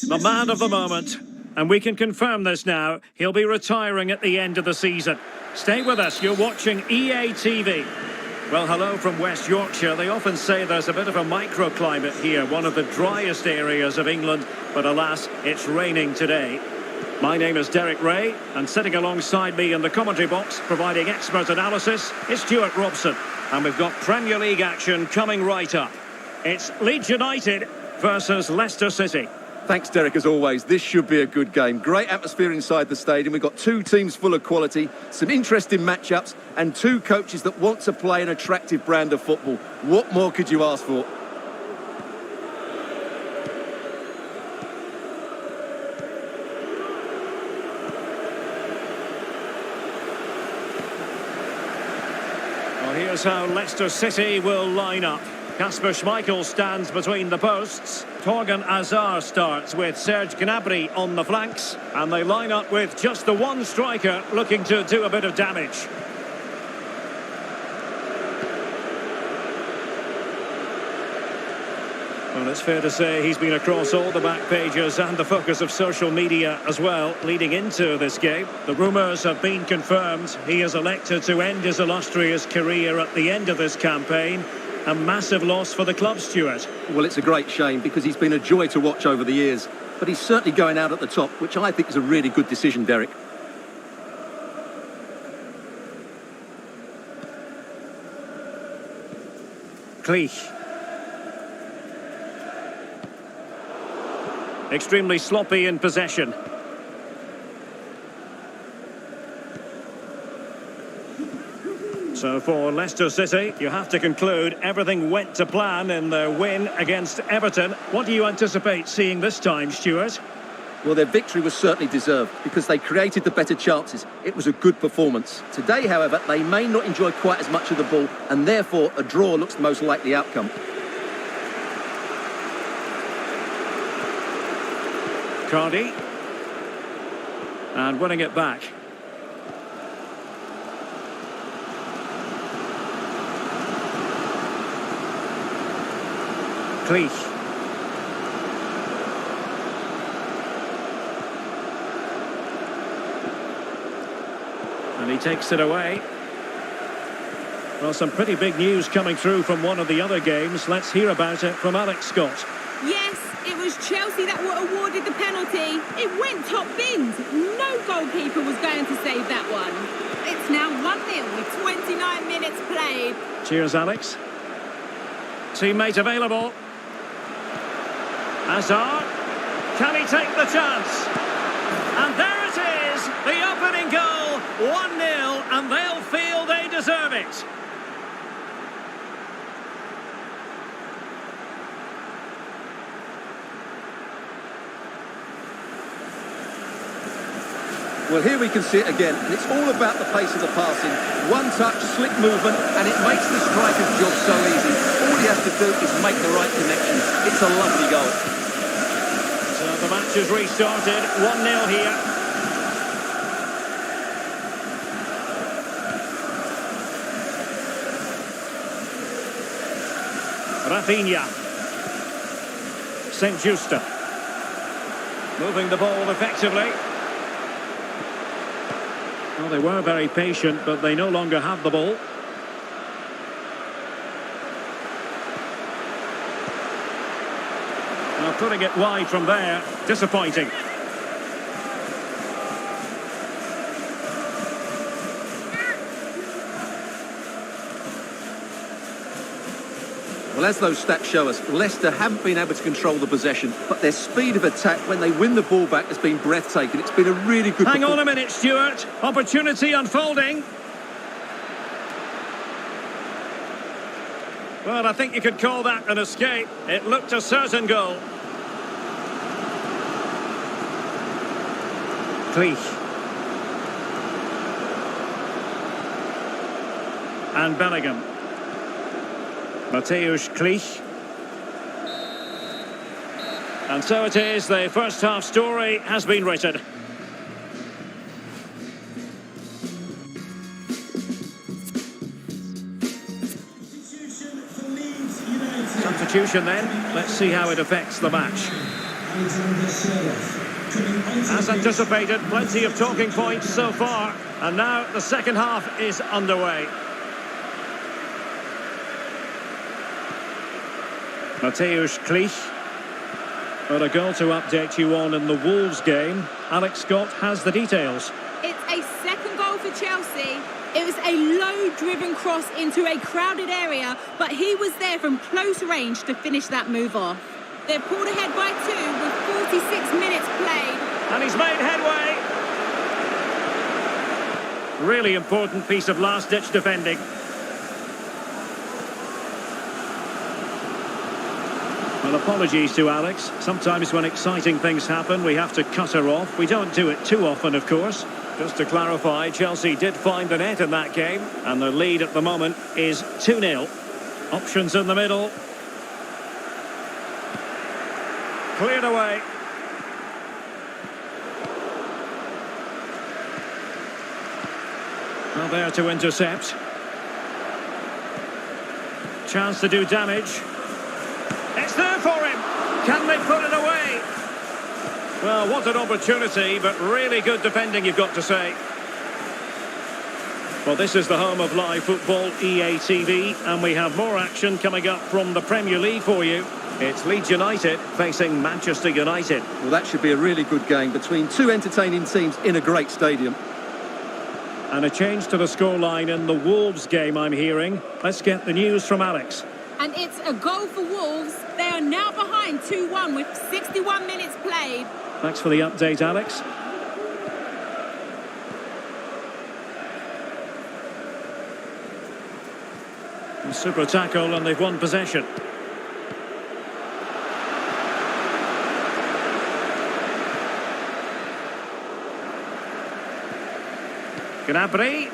The man of the moment. And we can confirm this now. He'll be retiring at the end of the season. Stay with us. You're watching EA TV. Well, hello from West Yorkshire. They often say there's a bit of a microclimate here, one of the driest areas of England, but alas, it's raining today. My name is Derek Ray, and sitting alongside me in the commentary box, providing expert analysis, is Stuart Robson. And we've got Premier League action coming right up. It's Leeds United versus Leicester City. Thanks, Derek, as always. This should be a good game. Great atmosphere inside the stadium. We've got two teams full of quality, some interesting matchups, and two coaches that want to play an attractive brand of football. What more could you ask for? Well, here's how Leicester City will line up. Kasper Schmeichel stands between the posts. Torgan Hazard starts with Serge Gnabry on the flanks. And they line up with just the one striker looking to do a bit of damage. Well, it's fair to say he's been across all the back pages and the focus of social media as well, leading into this game. The rumours have been confirmed. He has elected to end his illustrious career at the end of this campaign. A massive loss for the club, Stuart. Well, it's a great shame because he's been a joy to watch over the years. But he's certainly going out at the top, which I think is a really good decision, Derek. Cleich. Extremely sloppy in possession. So for Leicester City, you have to conclude everything went to plan in their win against Everton. What do you anticipate seeing this time, Stuart? Well, their victory was certainly deserved because they created the better chances. It was a good performance. Today, however, they may not enjoy quite as much of the ball, and therefore a draw looks the most likely outcome. Cardi. And winning it back. Cleich. And he takes it away. Well, some pretty big news coming through from one of the other games. Let's hear about it from Alex Scott. Yes, it was Chelsea that were awarded the penalty. It went top bins. No goalkeeper was going to save that one. It's now 1-0 with 29 minutes played. Cheers, Alex. Teammate available. Hazard, can he take the chance? And there it is, the opening goal, 1-0, and they'll feel they deserve it. Well, here we can see it again, and it's all about the pace of the passing. One touch, slick movement, and it makes the striker's job so easy. All he has to do is make the right connections. It's a lovely goal. So the match has restarted, 1-0 here. Rafinha. St. Justa. Moving the ball effectively. Well, they were very patient, but they no longer have the ball. Now putting it wide from there, disappointing. Well, as those stats show us, Leicester haven't been able to control the possession, but their speed of attack when they win the ball back has been breathtaking. It's been a really good Hang on a minute, Stuart. Opportunity unfolding. Well, I think you could call that an escape. It looked a certain goal. Cleich. And Bellingham. Mateusz Cleich. And so it is, the first half story has been written. Substitution then, let's see how it affects the match. As anticipated, plenty of talking points so far, and now the second half is underway. Mateusz Klich. But a goal to update you on in the Wolves game. Alex Scott has the details. It's a second goal for Chelsea. It was a low-driven cross into a crowded area, but he was there from close range to finish that move off. They're pulled ahead by 2 with 46 minutes played. And he's made headway. Really important piece of last-ditch defending. Well, apologies to Alex. Sometimes when exciting things happen, we have to cut her off. We don't do it too often, of course. Just to clarify, Chelsea did find the net in that game, and the lead at the moment is 2-0. Options in the middle. Cleared away. Well, there to intercept. Chance to do damage. It's there for him. Can they put it away? Well, what an opportunity, but really good defending, you've got to say. Well, this is the home of live football, EA TV, and we have more action coming up from the Premier League for you. It's Leeds United facing Manchester United. Well, that should be a really good game between two entertaining teams in a great stadium. And a change to the scoreline in the Wolves game, I'm hearing. Let's get the news from Alex. And it's a goal for Wolves. They are now behind 2-1 with 61 minutes played. Thanks for the update, Alex. A super tackle, and they've won possession. Gnabry.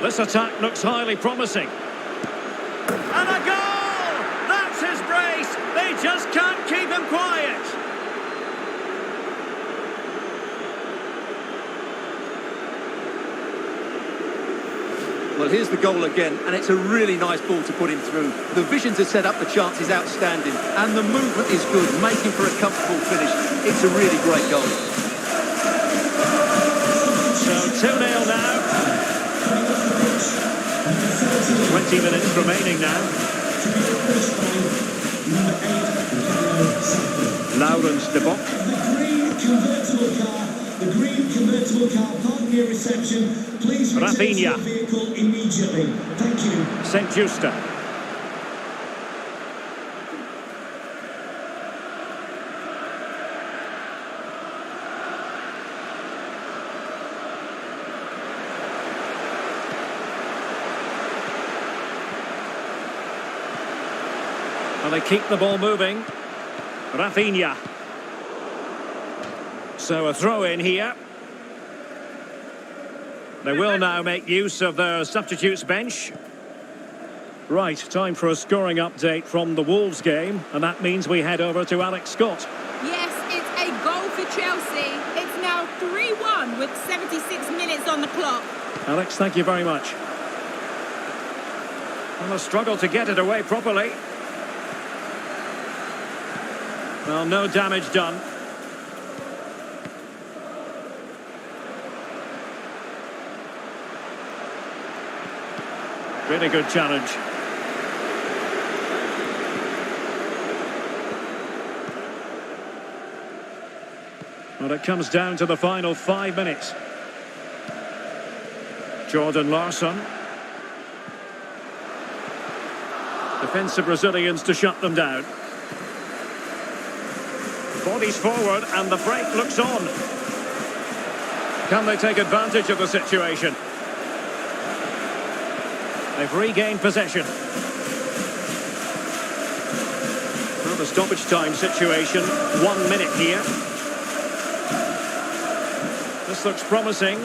This attack looks highly promising. And a goal! That's his brace. They just can't keep him quiet. Well, here's the goal again, and it's a really nice ball to put him through. The vision to set up the chance is outstanding, and the movement is good, making for a comfortable finish. It's a really great goal. So 2-0 now. 20 minutes remaining now. Laurens de Bock. The green convertible car parked near reception. Please return to your vehicle immediately. Thank you. St. Justa. Well, they keep the ball moving. Rafinha. So a throw in here. They will now make use of their substitutes bench. Right, time for a scoring update from the Wolves game, and that means we head over to Alex Scott. Yes, it's a goal for Chelsea. It's now 3-1 with 76 minutes on the clock. Alex, thank you very much. And a struggle to get it away properly. Well, no damage done. Really good challenge. Well, it comes down to the final 5 minutes. Jordan Larsson. Defensive Brazilians to shut them down. Bodies forward and the break looks on. Can they take advantage of the situation? They've regained possession. Well, the stoppage time situation, 1 minute here. This looks promising.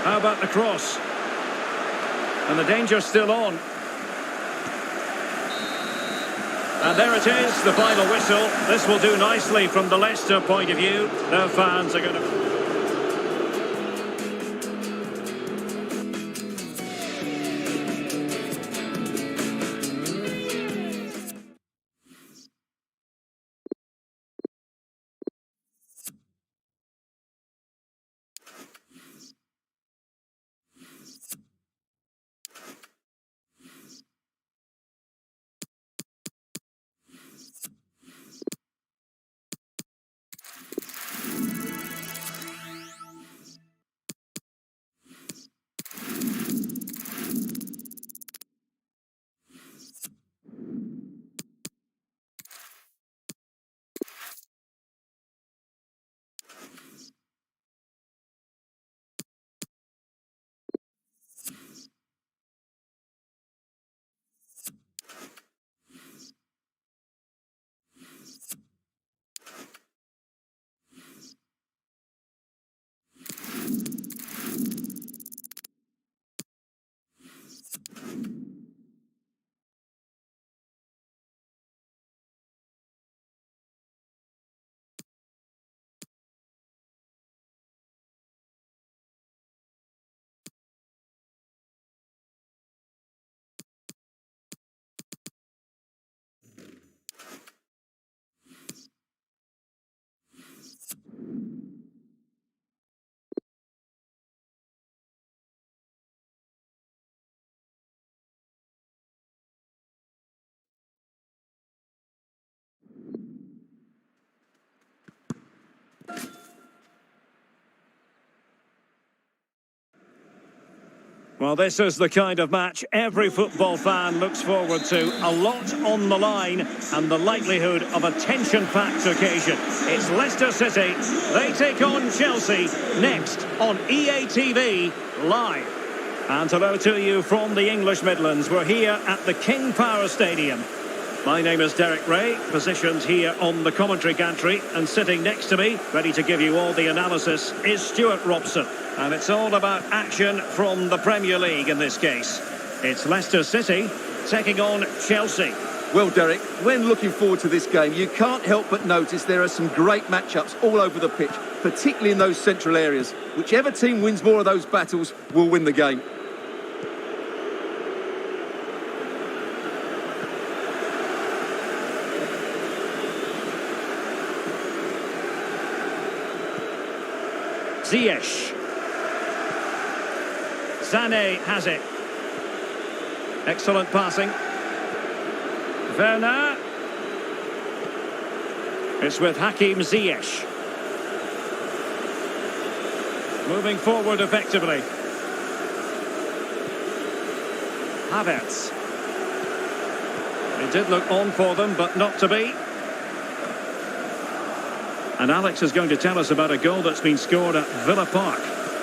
How about the cross? And the danger's still on. And there it is, the final whistle. This will do nicely from the Leicester point of view. Their fans are going to... Well, this is the kind of match every football fan looks forward to. A lot on the line and the likelihood of a tension-packed occasion. It's Leicester City. They take on Chelsea next on EA TV Live. And hello to you from the English Midlands. We're here at the King Power Stadium. My name is Derek Ray, positioned here on the commentary gantry, and sitting next to me, ready to give you all the analysis, is Stuart Robson. And it's all about action from the Premier League in this case. It's Leicester City taking on Chelsea. Well, Derek, when looking forward to this game, you can't help but notice there are some great matchups all over the pitch, particularly in those central areas. Whichever team wins more of those battles will win the game. Ziyech. Sané has it. Excellent passing. Werner. It's with Hakim Ziyech. Moving forward effectively. Havertz. It did look on for them, but not to be. And Alex is going to tell us about a goal that's been scored at Villa Park.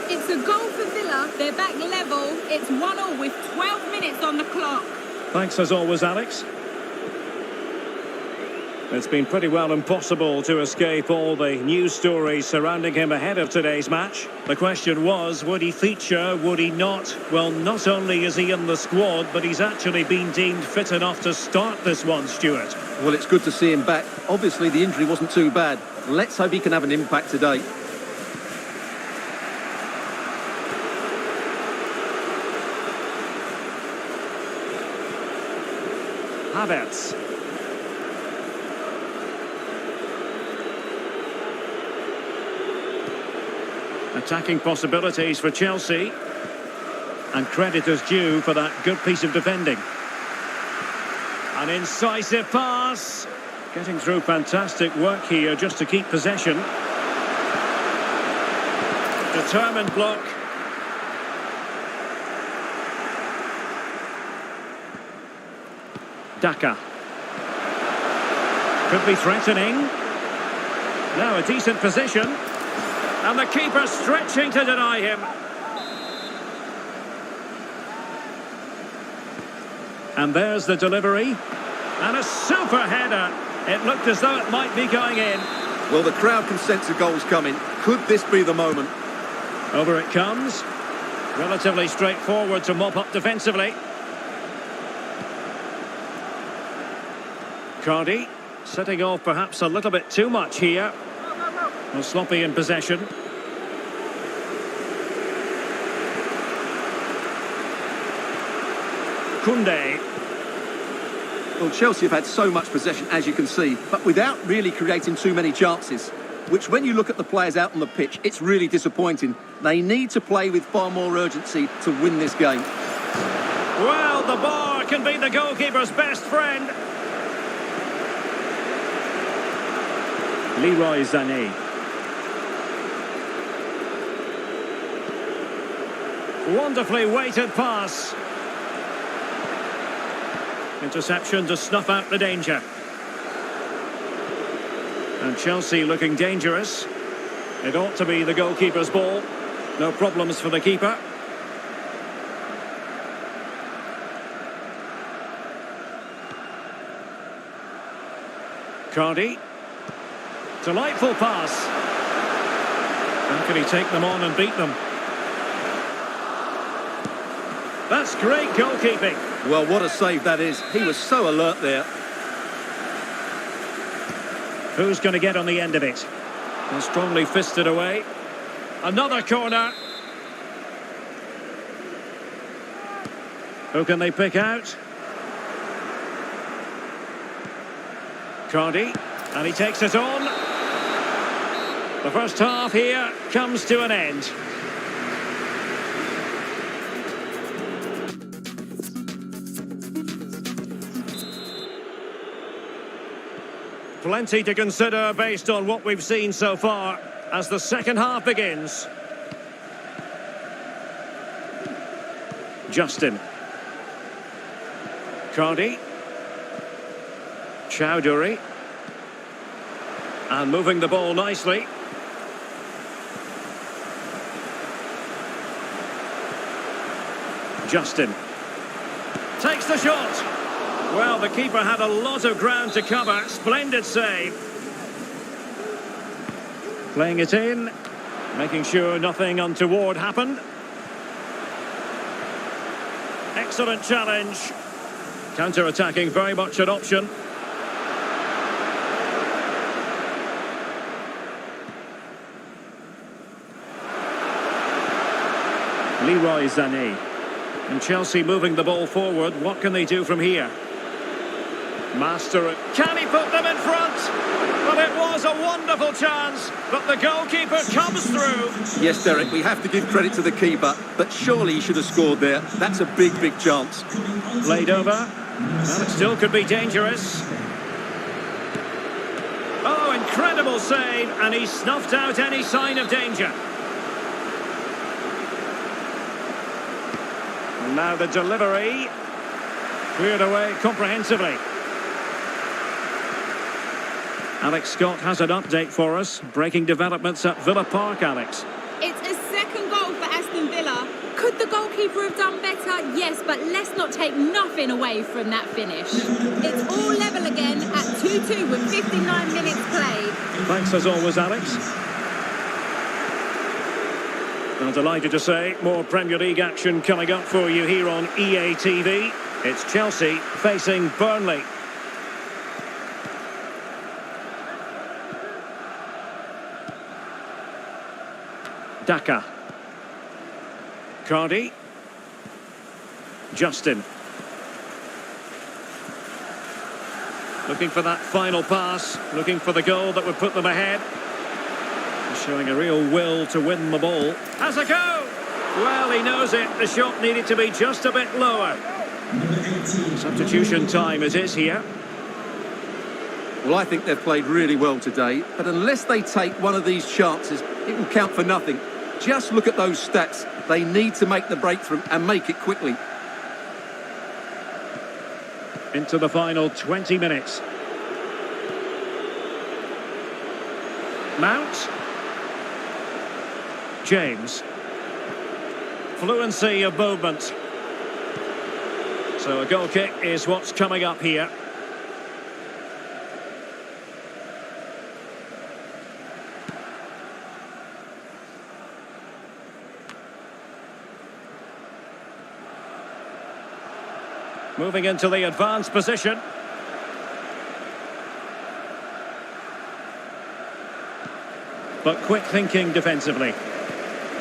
It's a goal for Villa. They're back level. It's 1-1 with 12 minutes on the clock. Thanks as always, Alex. It's been pretty well impossible to escape all the news stories surrounding him ahead of today's match. The question was, would he feature, would he not? Well, not only is he in the squad, but he's actually been deemed fit enough to start this one, Stuart. Well, it's good to see him back. Obviously, the injury wasn't too bad. Let's hope he can have an impact today. Havertz. Attacking possibilities for Chelsea. And credit is due for that good piece of defending. An incisive pass. Getting through fantastic work here just to keep possession. Determined block. Daka. Could be threatening. Now a decent position. And the keeper stretching to deny him. And there's the delivery. And a super header. It looked as though it might be going in. Well, the crowd can sense the goals coming. Could this be the moment? Over it comes. Relatively straightforward to mop up defensively. Cardi setting off perhaps a little bit too much here. Well, sloppy in possession. Koundé. Well, Chelsea have had so much possession, as you can see, but without really creating too many chances, which when you look at the players out on the pitch, it's really disappointing. They need to play with far more urgency to win this game. Well, the bar can be the goalkeeper's best friend. Leroy Sané. Wonderfully weighted pass. Interception to snuff out the danger. And Chelsea looking dangerous. It ought to be the goalkeeper's ball. No problems for the keeper. Cardi. Delightful pass. How can he take them on and beat them? That's great goalkeeping. Well, what a save that is. He was so alert there. Who's going to get on the end of it? And strongly fisted away. Another corner. Who can they pick out? Cardi. And he takes it on. The first half here comes to an end. Plenty to consider based on what we've seen so far as the second half begins. Justin. Cardi. Chowdhury. And moving the ball nicely. Justin. Takes the shot. Well, the keeper had a lot of ground to cover. Splendid save. Playing it in. Making sure nothing untoward happened. Excellent challenge. Counter-attacking, very much an option. Leroy Sané. And Chelsea moving the ball forward. What can they do from here? Master, can he put them in front? But it was a wonderful chance, but the goalkeeper comes through. Yes, Derek, we have to give credit to the keeper, but surely he should have scored there. That's a big, big chance. Played over. Well, it still could be dangerous. Oh, incredible save, and he snuffed out any sign of danger. And now the delivery. Cleared away comprehensively. Alex Scott has an update for us. Breaking developments at Villa Park, Alex. It's a second goal for Aston Villa. Could the goalkeeper have done better? Yes, but let's not take nothing away from that finish. It's all level again at 2-2 with 59 minutes played. Thanks as always, Alex. I'm delighted to say more Premier League action coming up for you here on EA TV. It's Chelsea facing Burnley. Daka. Cardi. Justin. Looking for that final pass, looking for the goal that would put them ahead. Showing a real will to win the ball. Has a go! Well, he knows it. The shot needed to be just a bit lower. Substitution time it is here. Well, I think they've played really well today, but unless they take one of these chances, it will count for nothing. Just look at those stats. They need to make the breakthrough and make it quickly. Into the final 20 minutes. Mount. James. Fluency of movement. So a goal kick is what's coming up here. Moving into the advanced position. But quick thinking defensively.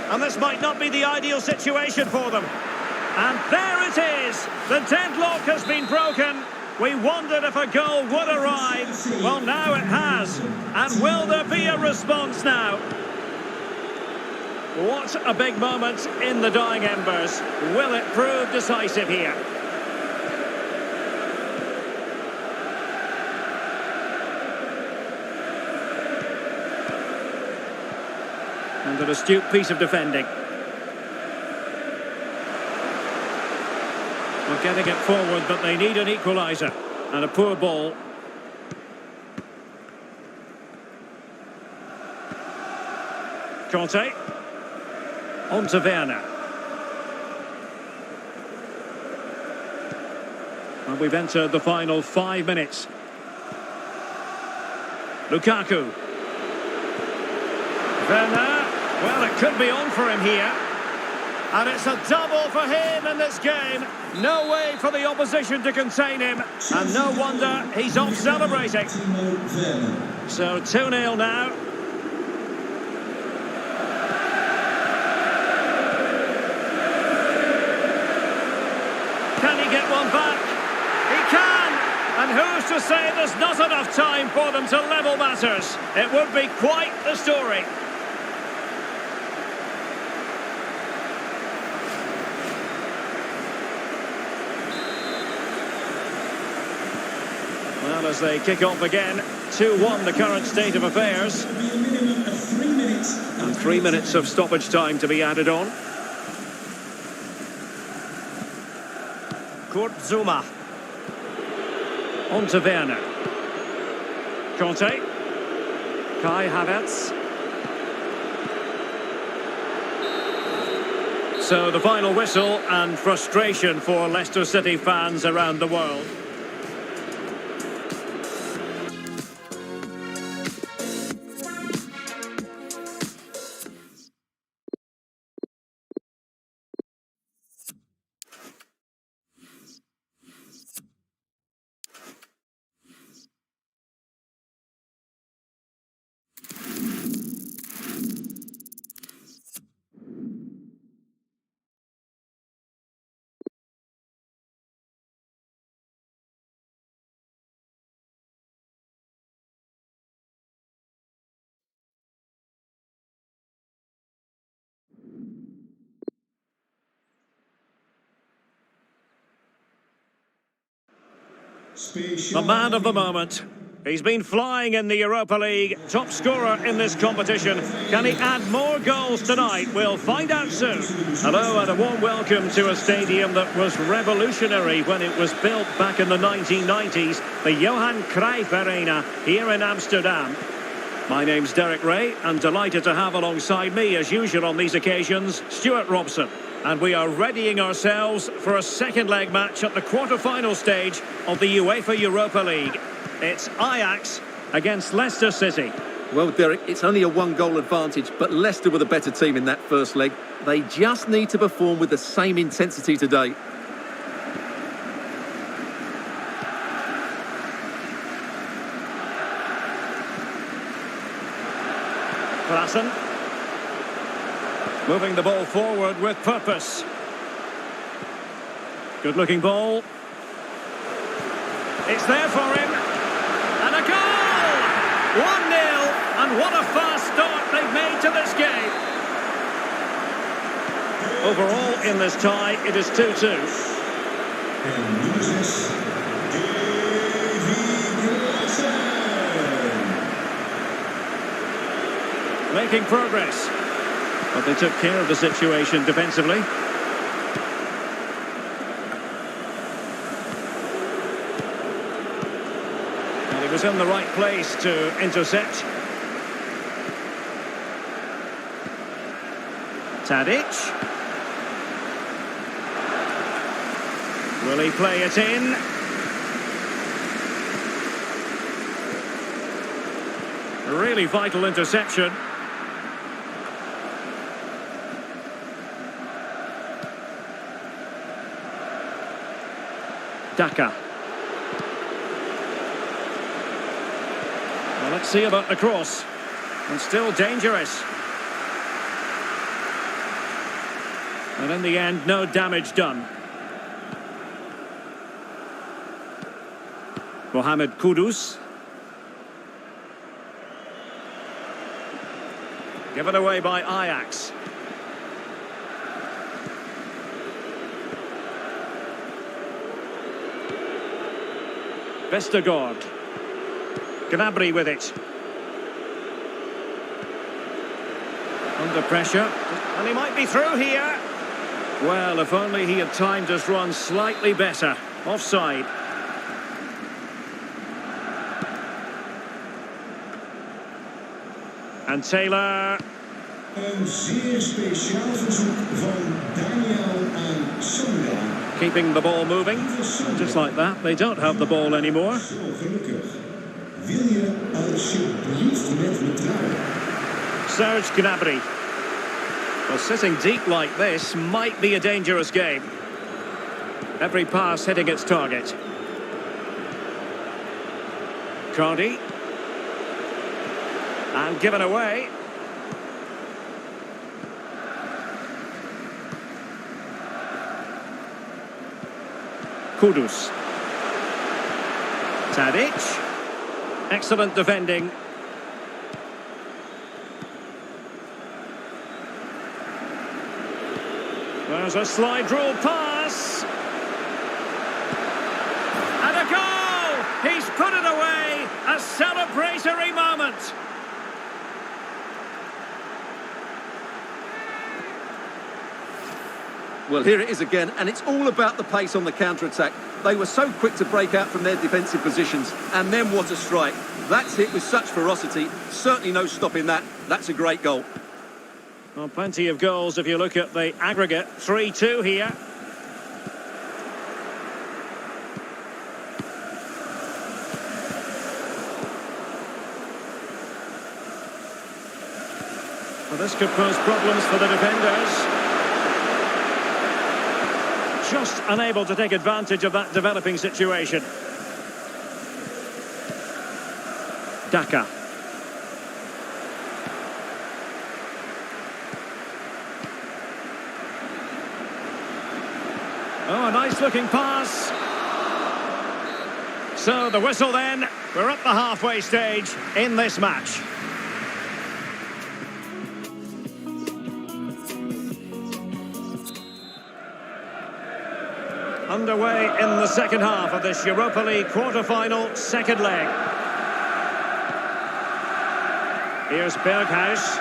And this might not be the ideal situation for them. And there it is. The deadlock has been broken. We wondered if a goal would arrive. Well, now it has. And will there be a response now? What a big moment in the dying embers. Will it prove decisive here? And an astute piece of defending. We're getting it forward, but they need an equaliser. And a poor ball. Conte. On to Werner. And we've entered the final 5 minutes. Lukaku. Werner. Well, it could be on for him here. And it's a double for him in this game. No way for the opposition to contain him. And no wonder he's off celebrating. So 2-0 now. Can he get one back? He can! And who's to say there's not enough time for them to level matters? It would be quite the story. Well, as they kick off again, 2-1 the current state of affairs. And 3 minutes of stoppage time to be added on. Kurt Zouma. On to Werner. Conte. Kai Havertz. So the final whistle and frustration for Leicester City fans around the world. The man of the moment. He's been flying in the Europa League, top scorer in this competition. Can he add more goals tonight? We'll find out soon. Hello and a warm welcome to a stadium that was revolutionary when it was built back in the 1990s, the Johan Cruyff Arena here in Amsterdam. My name's Derek Ray, and delighted to have alongside me, as usual on these occasions, Stuart Robson. And we are readying ourselves for a second leg match at the quarter-final stage of the UEFA Europa League. It's Ajax against Leicester City. Well, Derek, it's only a one-goal advantage, but Leicester were the better team in that first leg. They just need to perform with the same intensity today. Klassen. Moving the ball forward with purpose. Good-looking ball. It's there for him. And a goal! 1-0. And what a fast start they've made to this game. Overall, in this tie, it is 2-2. Making progress. But they took care of the situation defensively. And he was in the right place to intercept. Tadic. Will he play it in? Really vital interception. Daka. Well, let's see about the cross. And still dangerous. And in the end, no damage done. Mohamed Kudus. Given away by Ajax. Vestergaard. Gnabry with it. Under pressure. And he might be through here. Well, if only he had timed his run slightly better. Offside. And Taylor. Een zeer speciaal verzoek van Daniel aan Sonja. Keeping the ball moving. Just like that, they don't have the ball anymore. Zo gelukkig. Wil je alsjeblieft met me trouwen? Serge Gnabry. Well, sitting deep like this might be a dangerous game. Every pass hitting its target. Cardi. And given away. Kudus. Tadic. Excellent defending. There's a slide rule pass. And a goal! He's put it away. A celebratory moment. Well, here it is again, and it's all about the pace on the counter-attack. They were so quick to break out from their defensive positions, and then what a strike. That's hit with such ferocity, certainly no stopping that. That's a great goal. Well, plenty of goals if you look at the aggregate. 3-2 here. Well, this could pose problems for the defenders. Just unable to take advantage of that developing situation. Daka. Oh, a nice looking pass. So the whistle then. We're at the halfway stage in this match. Underway in the second half of this Europa League quarter-final second leg. Here's Berghuis.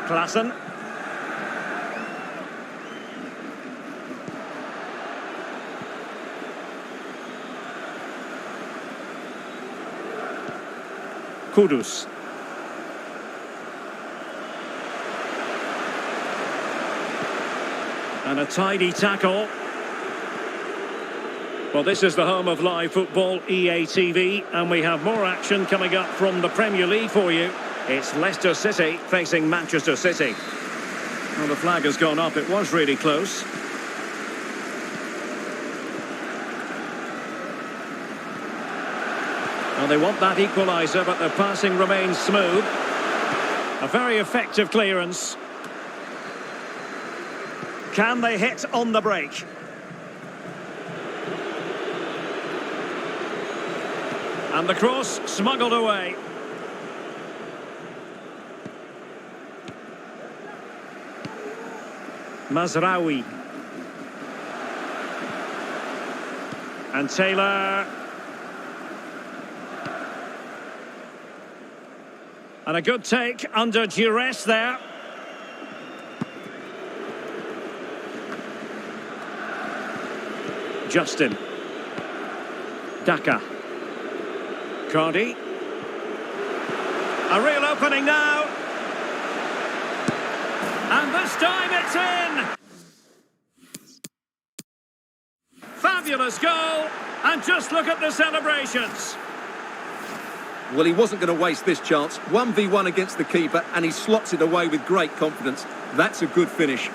Klaassen. Kudus. And a tidy tackle. Well, this is the home of live football, EA TV, and we have more action coming up from the Premier League for you. It's Leicester City facing Manchester City. Well, the flag has gone up. It was really close. Well, they want that equaliser, but their passing remains smooth. A very effective clearance. Can they hit on the break? And the cross smuggled away. Mazraoui. And Taylor. And a good take under duress there. Justin. Daka. Cardi. A real opening now. And this time it's in. Fabulous goal. And just look at the celebrations. Well, he wasn't going to waste this chance. 1v1 against the keeper, and he slots it away with great confidence. That's a good finish.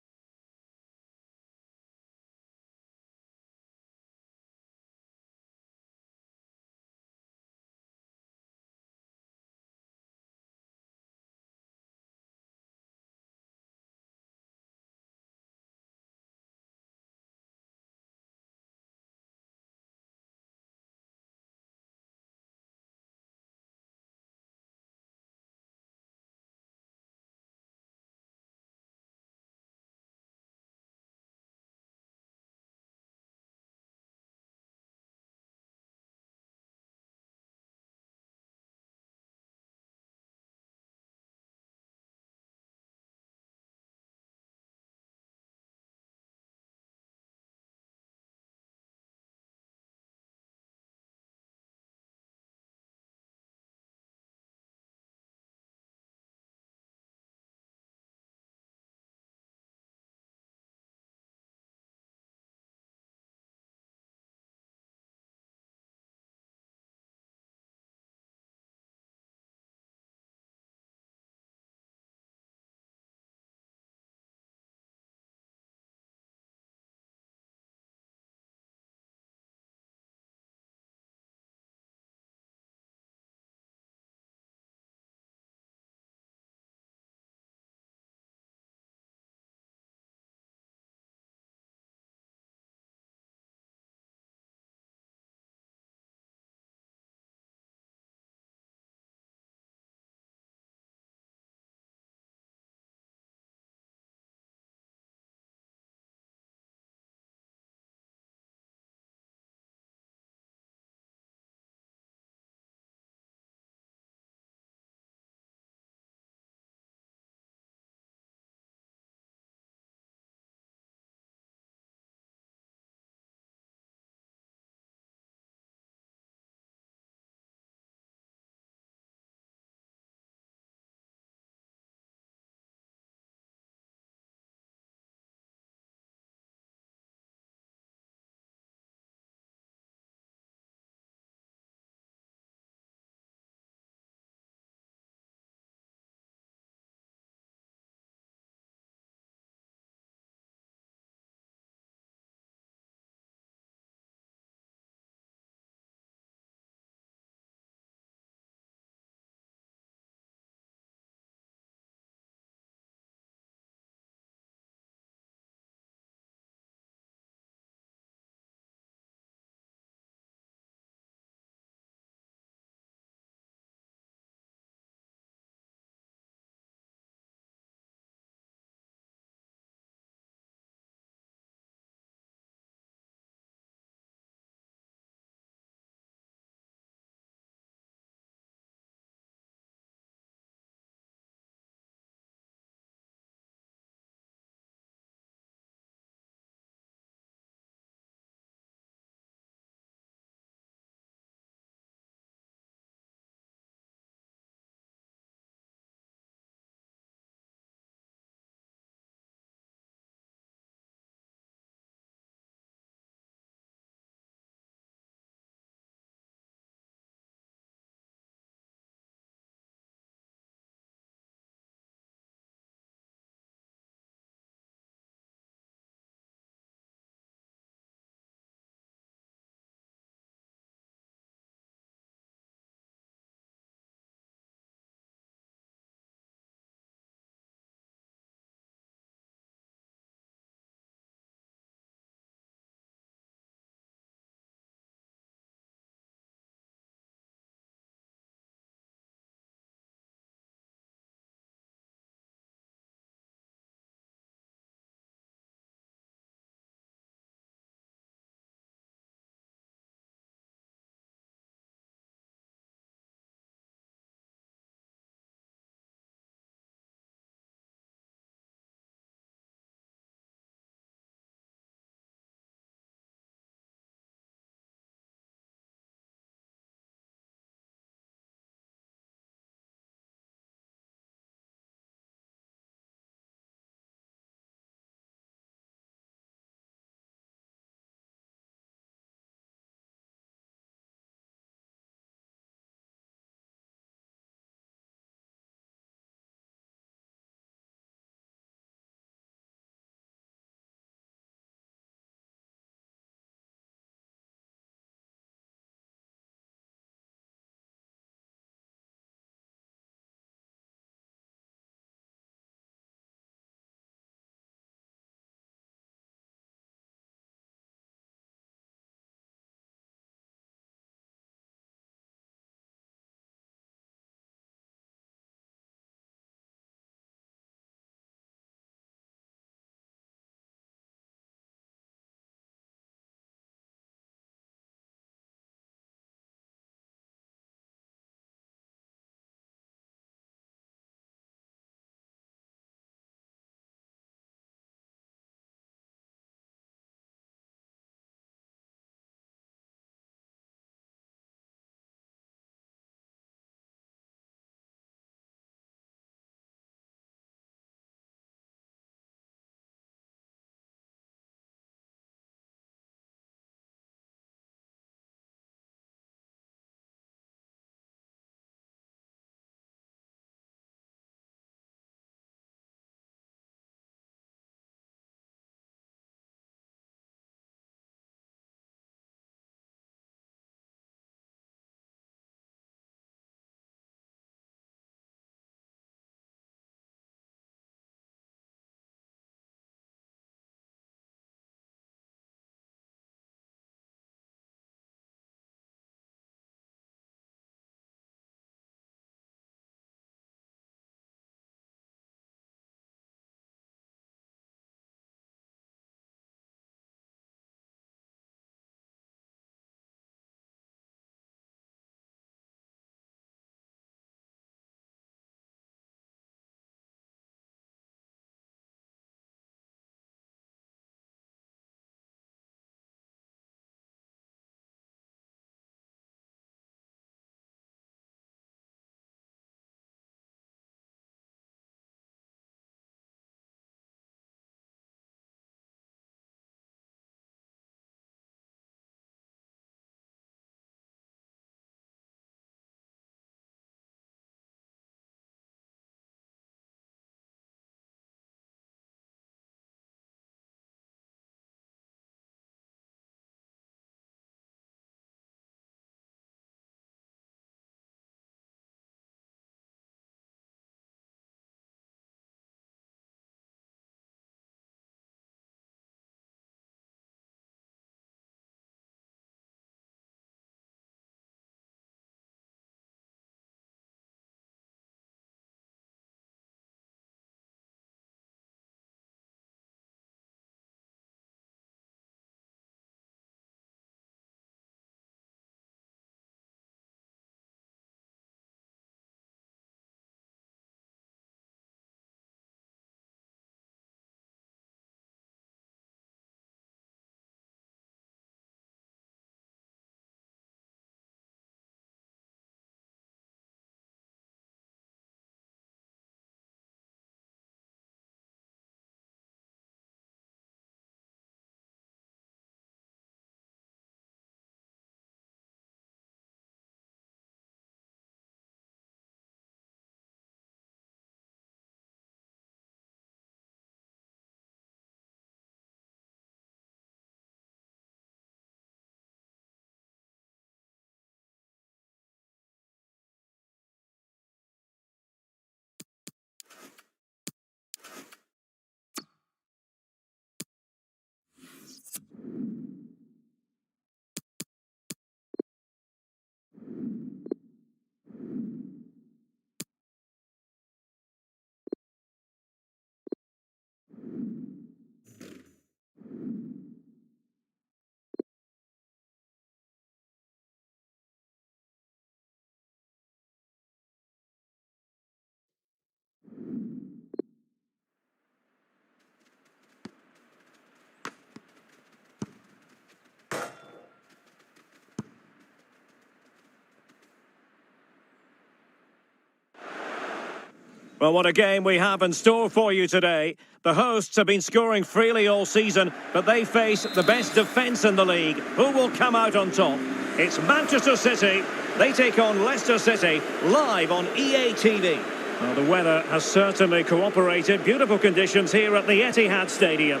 Well, what a game we have in store for you today. The hosts have been scoring freely all season, but they face the best defence in the league. Who will come out on top? It's Manchester City. They take on Leicester City live on EA TV. Well, the weather has certainly cooperated. Beautiful conditions here at the Etihad Stadium.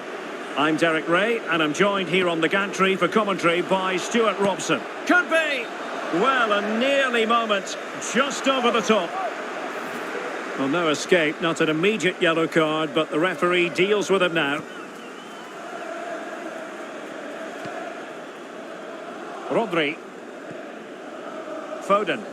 I'm Derek Ray, and I'm joined here on the gantry for commentary by Stuart Robson. Could be! Well, a nearly moment, just over the top. Well, no escape, not an immediate yellow card, but the referee deals with it now. Rodri. Foden.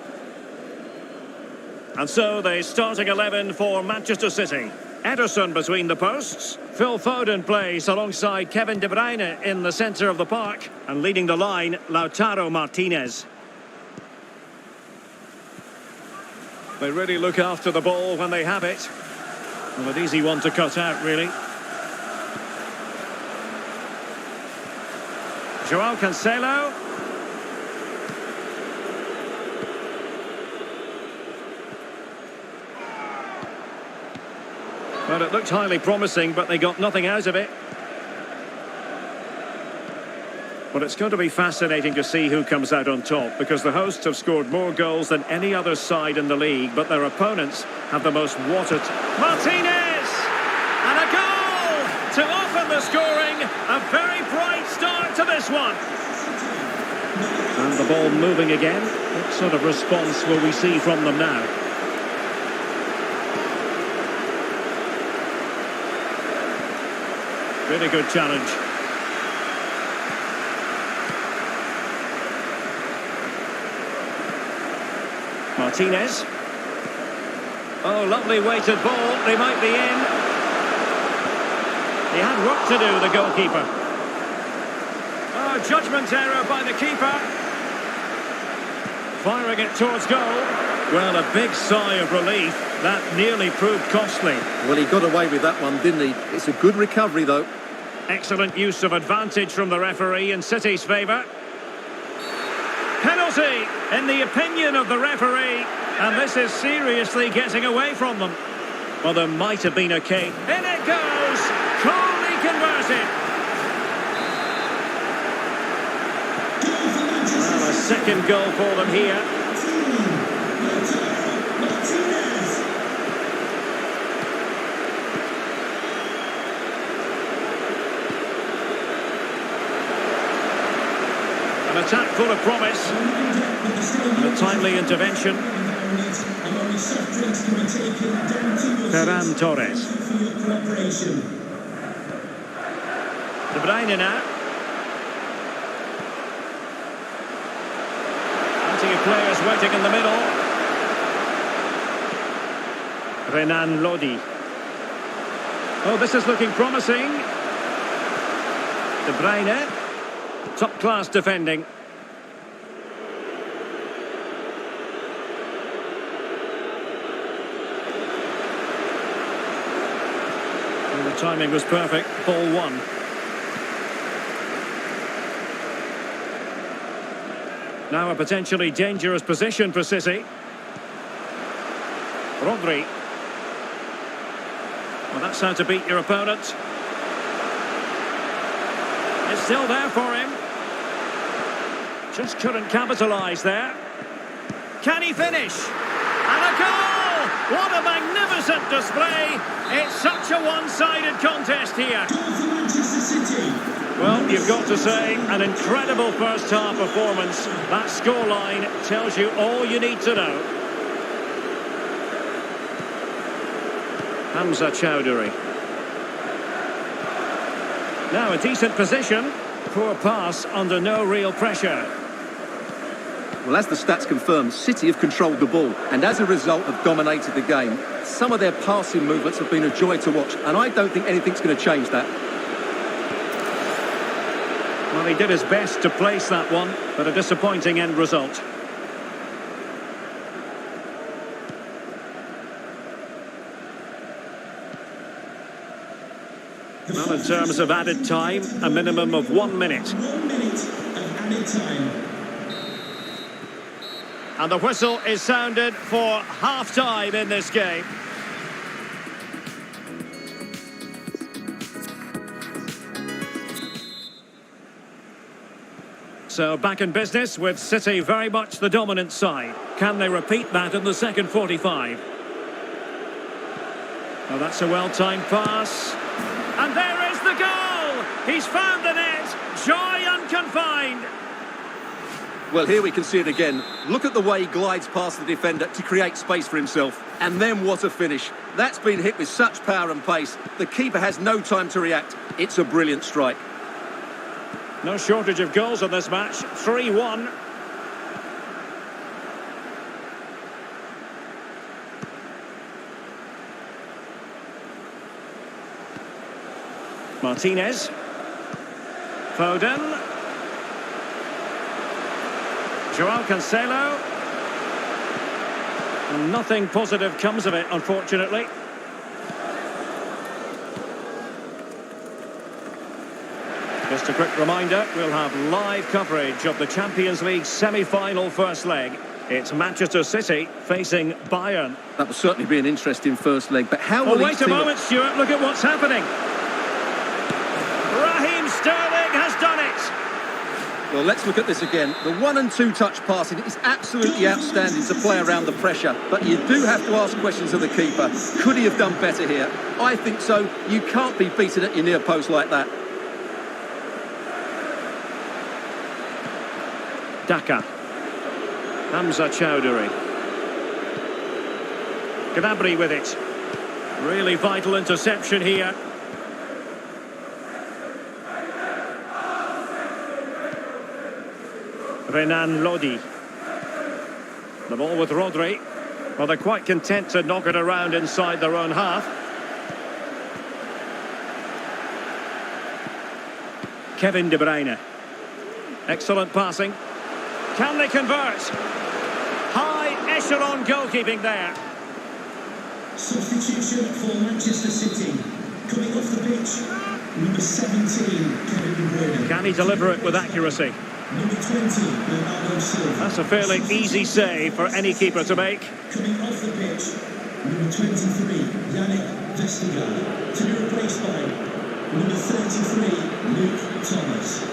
And so the starting 11 for Manchester City. Ederson between the posts. Phil Foden plays alongside Kevin De Bruyne in the centre of the park. And leading the line, Lautaro Martinez. They really look after the ball when they have it. Well, an easy one to cut out, really. Joao Cancelo. Well, it looked highly promising, but they got nothing out of it. Well, it's going to be fascinating to see who comes out on top, because the hosts have scored more goals than any other side in the league, but their opponents have the most watered... Martinez! And a goal to open the scoring. A very bright start to this one. And the ball moving again. What sort of response will we see from them now? Really good challenge. Martinez. Oh, lovely weighted ball. They might be in. He had work to do, the goalkeeper. Oh, judgment error by the keeper. Firing it towards goal. Well, a big sigh of relief. That nearly proved costly. Well, he got away with that one, didn't he? It's a good recovery, though. Excellent use of advantage from the referee in City's favour. Penalty, in the opinion of the referee, and this is seriously getting away from them. Well, there might have been a case. In it goes! Coolly converted! Well, a second goal for them here. An attack full of promise. A timely intervention. Ferran Torres. De Bruyne now. Plenty of players waiting in the middle. Renan Lodi. Oh, this is looking promising. De Bruyne. Top-class defending. And the timing was perfect. Ball one. Now a potentially dangerous position for City. Rodri. Well, that's how to beat your opponent. It's still there for him. Just couldn't capitalise there. Can he finish? And a goal! What a magnificent display! It's such a one-sided contest here. Well, you've got to say, an incredible first-half performance. That scoreline tells you all you need to know. Hamza Chowdhury. Now a decent position. Poor pass under no real pressure. Well, as the stats confirm, City have controlled the ball and as a result have dominated the game. Some of their passing movements have been a joy to watch, and I don't think anything's going to change that. Well, he did his best to place that one, but a disappointing end result. Well, in terms of added time, a minimum of 1 minute. 1 minute of added time. And the whistle is sounded for half-time in this game. So back in business with City very much the dominant side. Can they repeat that in the second 45? Oh, that's a well-timed pass. And there is the goal! He's found the net! Joy unconfined! Well, here we can see it again. Look at the way he glides past the defender to create space for himself. And then what a finish. That's been hit with such power and pace. The keeper has no time to react. It's a brilliant strike. No shortage of goals in this match. 3-1. Martinez. Foden. Joao Cancelo. And nothing positive comes of it, unfortunately. Just a quick reminder, we'll have live coverage of the Champions League semi-final first leg. It's Manchester City facing Bayern. That will certainly be an interesting first leg, but how will wait a moment, Stuart, look at what's happening. Raheem Sterling has done it. Well, let's look at this again. The 1 and 2 touch passing is absolutely outstanding to play around the pressure, but you do have to ask questions of the keeper. Could he have done better here? I think so. You can't be beaten at your near post like that. Daka. Hamza Chowdhury. Gnabry with it. Really vital interception here. Renan Lodi. The ball with Rodri. Well, they're quite content to knock it around inside their own half. Kevin De Bruyne. Excellent passing. Can they convert? High echelon goalkeeping there. Substitution for Manchester City. Coming off the pitch, number 17, Kevin De Bruyne. Can he deliver it with accuracy? Number 20, Bernardo Silva. That's a fairly easy save for any keeper to make. Coming off the pitch, number 23, Yannick Vestergaard. To be replaced by number 33, Luke Thomas.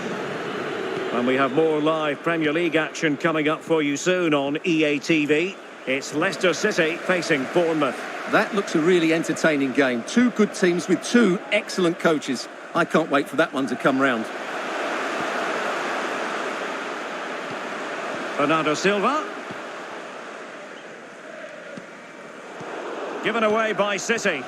And we have more live Premier League action coming up for you soon on EA TV. It's Leicester City facing Bournemouth. That looks a really entertaining game. Two good teams with two excellent coaches. I can't wait for that one to come round. Bernardo Silva. Given away by City.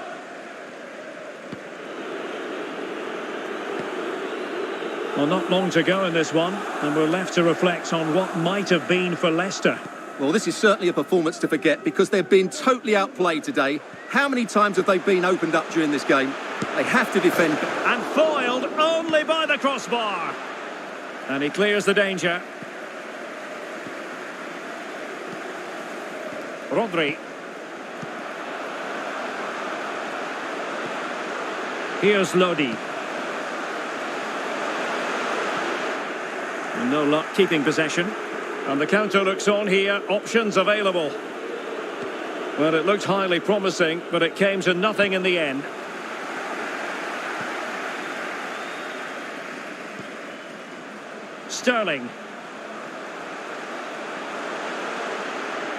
Well, not long to go in this one, and we're left to reflect on what might have been for Leicester. Well, this is certainly a performance to forget because they've been totally outplayed today. How many times have they been opened up during this game? They have to defend. And foiled only by the crossbar. And he clears the danger. Rodri. Here's Lodi. And no luck keeping possession. And the counter looks on here. Options available. Well, it looked highly promising, but it came to nothing in the end. Sterling.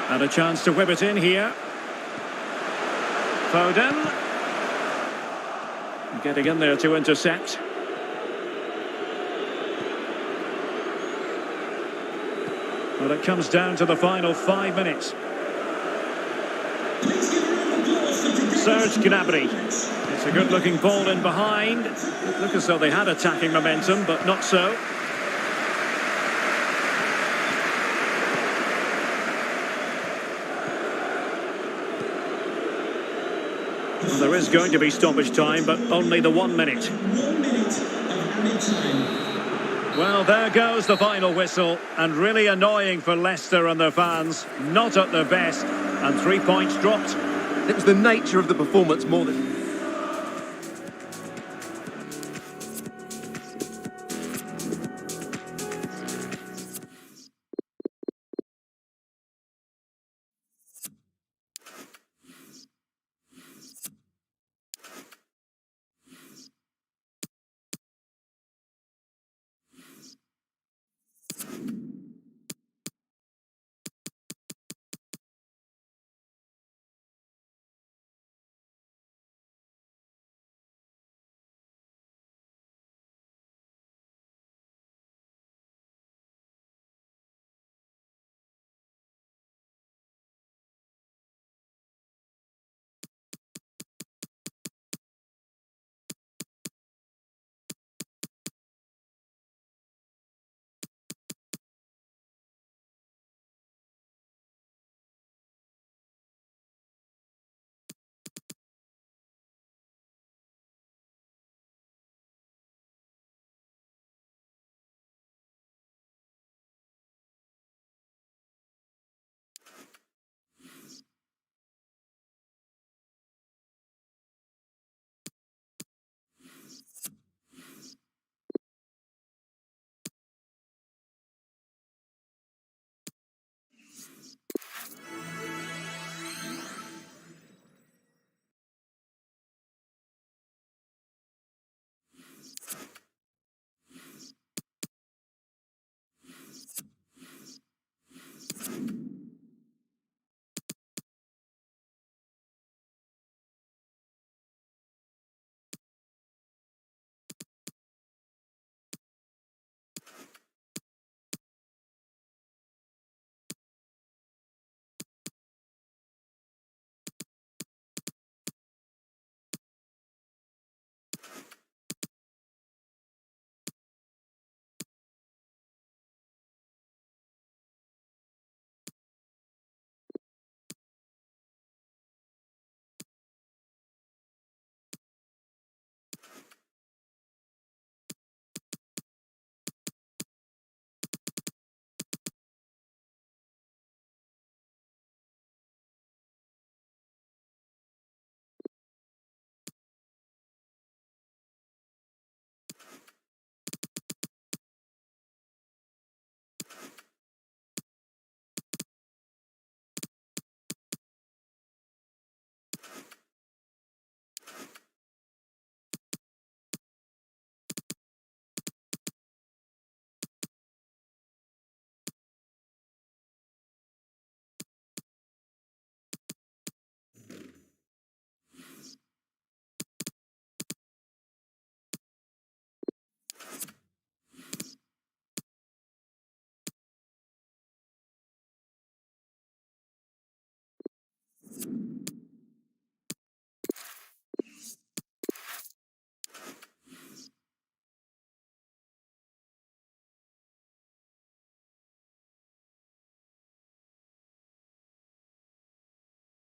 And a chance to whip it in here. Foden. Getting in there to intercept. Well, it comes down to the final 5 minutes. Serge Gnabry. It's a good-looking ball in behind. It looked as though they had attacking momentum, but not so. Well, there is going to be stoppage time, but only the 1 minute. 1 minute of added time. Well, there goes the final whistle, and really annoying for Leicester and their fans. Not at their best, and 3 points dropped. It was the nature of the performance more than...